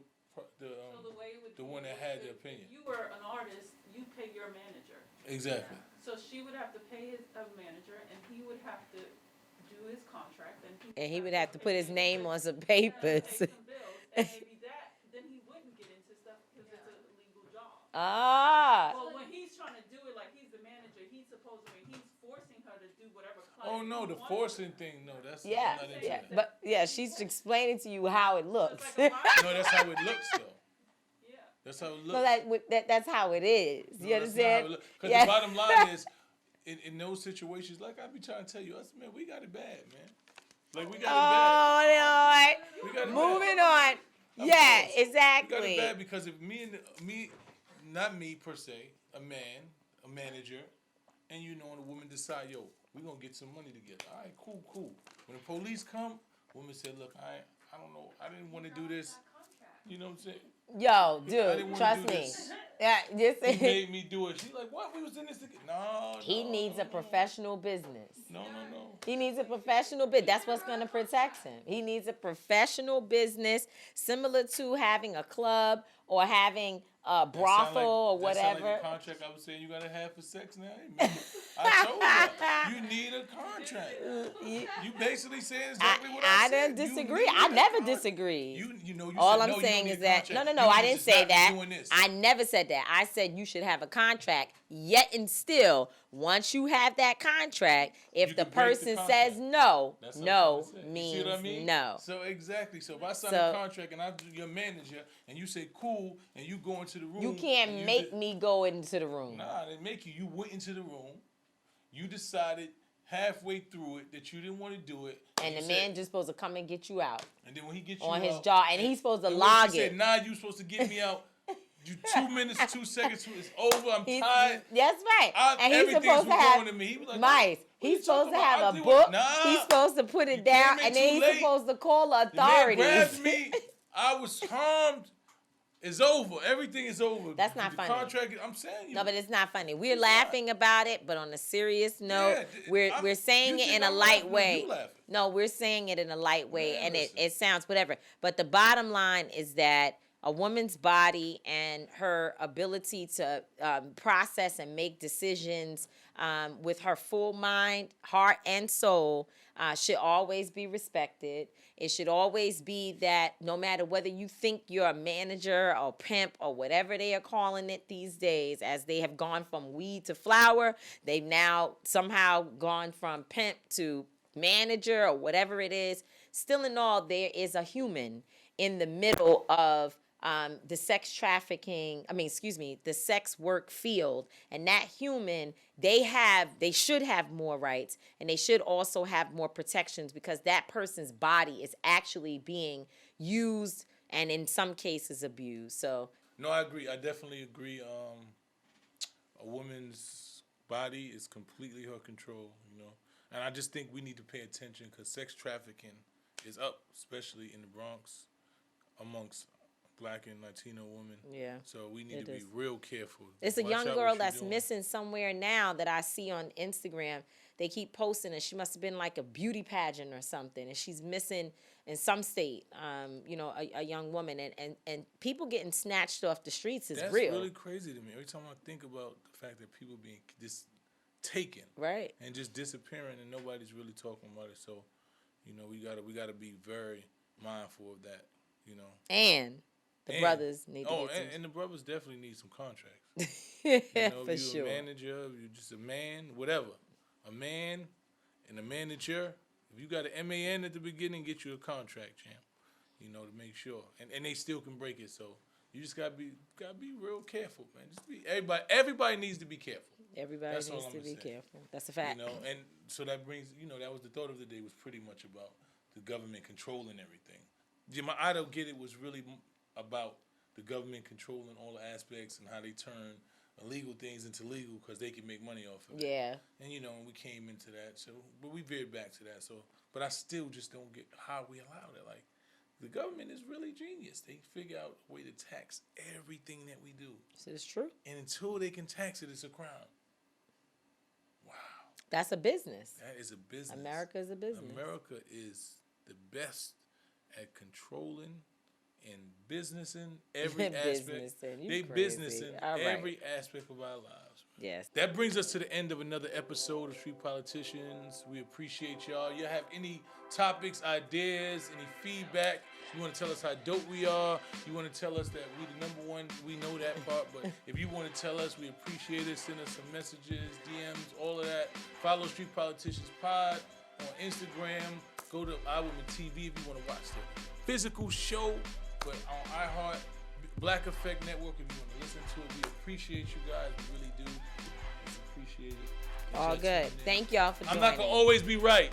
Speaker 1: one that had the opinion?
Speaker 6: If you were an artist, you pay your manager.
Speaker 1: Exactly.
Speaker 6: So she would have to pay a manager, and he would have to do his contract,
Speaker 2: and he would have to put his name on some papers.
Speaker 6: Pay some bills, and maybe then he wouldn't get into stuff because it's a legal job. Well, when he's trying to do it like he's the manager, he's forcing her to do whatever.
Speaker 1: Oh no, the forcing thing. No, that's I'm not into that.
Speaker 2: But she's explaining to you how it looks.
Speaker 1: No, that's how it looks though. Yeah, that's how it looks.
Speaker 2: So that's how it is. You understand?
Speaker 1: Because the bottom line is, in those situations, like I be trying to tell you, man, we got it bad, man. Like we got it bad.
Speaker 2: Oh Lord. Moving on. Yeah, exactly.
Speaker 1: We got it bad because if me, not me per se, a manager, and and a woman decide, yo, we're gonna get some money together. All right, cool. When the police come, women say, look, I don't know, I didn't want to do this. You know what I'm saying?
Speaker 2: Yo,
Speaker 1: I
Speaker 2: dude,
Speaker 1: didn't wanna
Speaker 2: trust
Speaker 1: do
Speaker 2: me.
Speaker 1: this.
Speaker 2: Yeah, just
Speaker 1: He made me do it. She's like, what? We was in this together. No,
Speaker 2: he needs a professional business.
Speaker 1: No.
Speaker 2: He needs a professional business. That's what's going to protect him. He needs a professional business similar to having a club or having a brothel or
Speaker 1: That sound
Speaker 2: whatever.
Speaker 1: like the contract I was saying you gotta have for sex now. Hey, man, I told you need a contract. You basically saying exactly what I said.
Speaker 2: I didn't disagree. I never disagreed.
Speaker 1: You know, you
Speaker 2: All
Speaker 1: said,
Speaker 2: I'm
Speaker 1: no,
Speaker 2: saying
Speaker 1: you
Speaker 2: is
Speaker 1: don't need a
Speaker 2: that
Speaker 1: contract.
Speaker 2: no,
Speaker 1: You
Speaker 2: I
Speaker 1: need to
Speaker 2: didn't
Speaker 1: just
Speaker 2: say
Speaker 1: not be
Speaker 2: that.
Speaker 1: doing this.
Speaker 2: I never said that. I said you should have a contract. Yet and still, once you have that contract, if
Speaker 1: You
Speaker 2: the
Speaker 1: can break the
Speaker 2: person
Speaker 1: contract.
Speaker 2: says no,
Speaker 1: That's what I'm
Speaker 2: no
Speaker 1: trying to say. You
Speaker 2: means
Speaker 1: see what I mean?
Speaker 2: no.
Speaker 1: So exactly. So if I sign
Speaker 2: So-
Speaker 1: a contract and I'm your manager and you say cool and you go into the room,
Speaker 2: You can't
Speaker 1: and
Speaker 2: make me go into the room.
Speaker 1: Nah, they make you. You went into the room. You decided halfway through it that you didn't want to do it.
Speaker 2: And the
Speaker 1: you
Speaker 2: man
Speaker 1: said-
Speaker 2: just supposed to come and get you out
Speaker 1: And then when he gets you
Speaker 2: on his
Speaker 1: out,
Speaker 2: jaw, and he's supposed to
Speaker 1: and
Speaker 2: log
Speaker 1: she
Speaker 2: it.
Speaker 1: said, nah, you supposed to get me out. You 2 minutes, 2 seconds, it's over. I'm
Speaker 2: He's-
Speaker 1: tired.
Speaker 2: That's right. And he's
Speaker 1: everything's
Speaker 2: supposed to
Speaker 1: was
Speaker 2: have
Speaker 1: going to me. He was like,
Speaker 2: mice.
Speaker 1: what
Speaker 2: He's
Speaker 1: you
Speaker 2: supposed
Speaker 1: talking
Speaker 2: to
Speaker 1: about?
Speaker 2: have
Speaker 1: I
Speaker 2: a
Speaker 1: do it.
Speaker 2: book.
Speaker 1: Nah.
Speaker 2: He's supposed to put it
Speaker 1: You
Speaker 2: down,
Speaker 1: came in
Speaker 2: and then
Speaker 1: too
Speaker 2: he's
Speaker 1: late.
Speaker 2: supposed to call the
Speaker 1: The man
Speaker 2: authorities.
Speaker 1: grabbed me. I was harmed. It's over. Everything is over.
Speaker 2: That's not
Speaker 1: the
Speaker 2: funny.
Speaker 1: Contract. I'm saying you.
Speaker 2: No, but it's not funny. We're
Speaker 1: It's
Speaker 2: laughing about it, but on a serious note, we're saying
Speaker 1: you
Speaker 2: it
Speaker 1: think
Speaker 2: in a
Speaker 1: I'm
Speaker 2: light
Speaker 1: laughing?
Speaker 2: way.
Speaker 1: You laughing.
Speaker 2: No, we're saying it in a light way,
Speaker 1: Man,
Speaker 2: and
Speaker 1: listen.
Speaker 2: it sounds whatever. But the bottom line is that a woman's body and her ability to process and make decisions with her full mind, heart, and soul should always be respected. It should always be that no matter whether you think you're a manager or pimp or whatever they are calling it these days, as they have gone from weed to flower, they've now somehow gone from pimp to manager or whatever it is. Still in all, there is a human in the middle of the sex trafficking, the sex work field, and that human, they should have more rights, and they should also have more protections, because that person's body is actually being used and in some cases abused. So
Speaker 1: No, I agree. I definitely agree. A woman's body is completely her control, and I just think we need to pay attention, because sex trafficking is up, especially in the Bronx, amongst Black and Latino women.
Speaker 2: Yeah.
Speaker 1: So we need
Speaker 2: It
Speaker 1: to
Speaker 2: is.
Speaker 1: be real careful.
Speaker 2: it's a
Speaker 1: Watch
Speaker 2: young
Speaker 1: out what
Speaker 2: girl
Speaker 1: she
Speaker 2: that's
Speaker 1: doing.
Speaker 2: missing somewhere now that I see on Instagram. They keep posting, and she must have been like a beauty pageant or something, and she's missing in some state. A young woman, and people getting snatched off the streets is
Speaker 1: That's
Speaker 2: real.
Speaker 1: really crazy to me. Every time I think about the fact that people being just taken,
Speaker 2: Right.
Speaker 1: and just disappearing, and nobody's really talking about it. So, we gotta be very mindful of that.
Speaker 2: And the brothers need to
Speaker 1: Oh,
Speaker 2: get
Speaker 1: and the brothers definitely need some contracts.
Speaker 2: for
Speaker 1: if
Speaker 2: sure.
Speaker 1: you're a manager, if you're just a man, whatever. A man and a manager. If you got an MAN at the beginning, get you a contract, champ. To make sure. And they still can break it. So you just gotta be real careful, man. Everybody needs to be careful.
Speaker 2: Everybody
Speaker 1: That's all
Speaker 2: needs
Speaker 1: I'm
Speaker 2: to
Speaker 1: gonna
Speaker 2: be
Speaker 1: say.
Speaker 2: careful. That's a fact.
Speaker 1: And so that brings, that was the thought of the day, was pretty much about the government controlling everything. I don't get it was really about the government controlling all the aspects and how they turn illegal things into legal because they can make money off of it.
Speaker 2: Yeah.
Speaker 1: And we came into that, so but we veered back to that. So, but I still just don't get how we allowed it. Like, the government is really genius. They figure out a way to tax everything that we do.
Speaker 2: This is true.
Speaker 1: And until they can tax it, it's a crime. Wow.
Speaker 2: That's a business.
Speaker 1: That is a business.
Speaker 2: America is a business.
Speaker 1: America is the best at controlling and businessing every aspect.
Speaker 2: Businessing. You
Speaker 1: They
Speaker 2: crazy.
Speaker 1: businessing
Speaker 2: All right.
Speaker 1: every aspect of our lives.
Speaker 2: Yes.
Speaker 1: That brings us to the end of another episode of Street Politicians. We appreciate y'all. You have any topics, ideas, any feedback? You want to tell us how dope we are? You want to tell us that we the number one? We know that part, but if you want to tell us, we appreciate it. Send us some messages, DMs, all of that. Follow Street Politicians Pod on Instagram. Go to Our Woman TV if you want to watch the physical show, but on iHeart, Black Effect Network, if you want to listen to it. We appreciate you guys. We really do. We appreciate it.
Speaker 2: All good. Thank y'all for joining.
Speaker 1: I'm not going to always be right.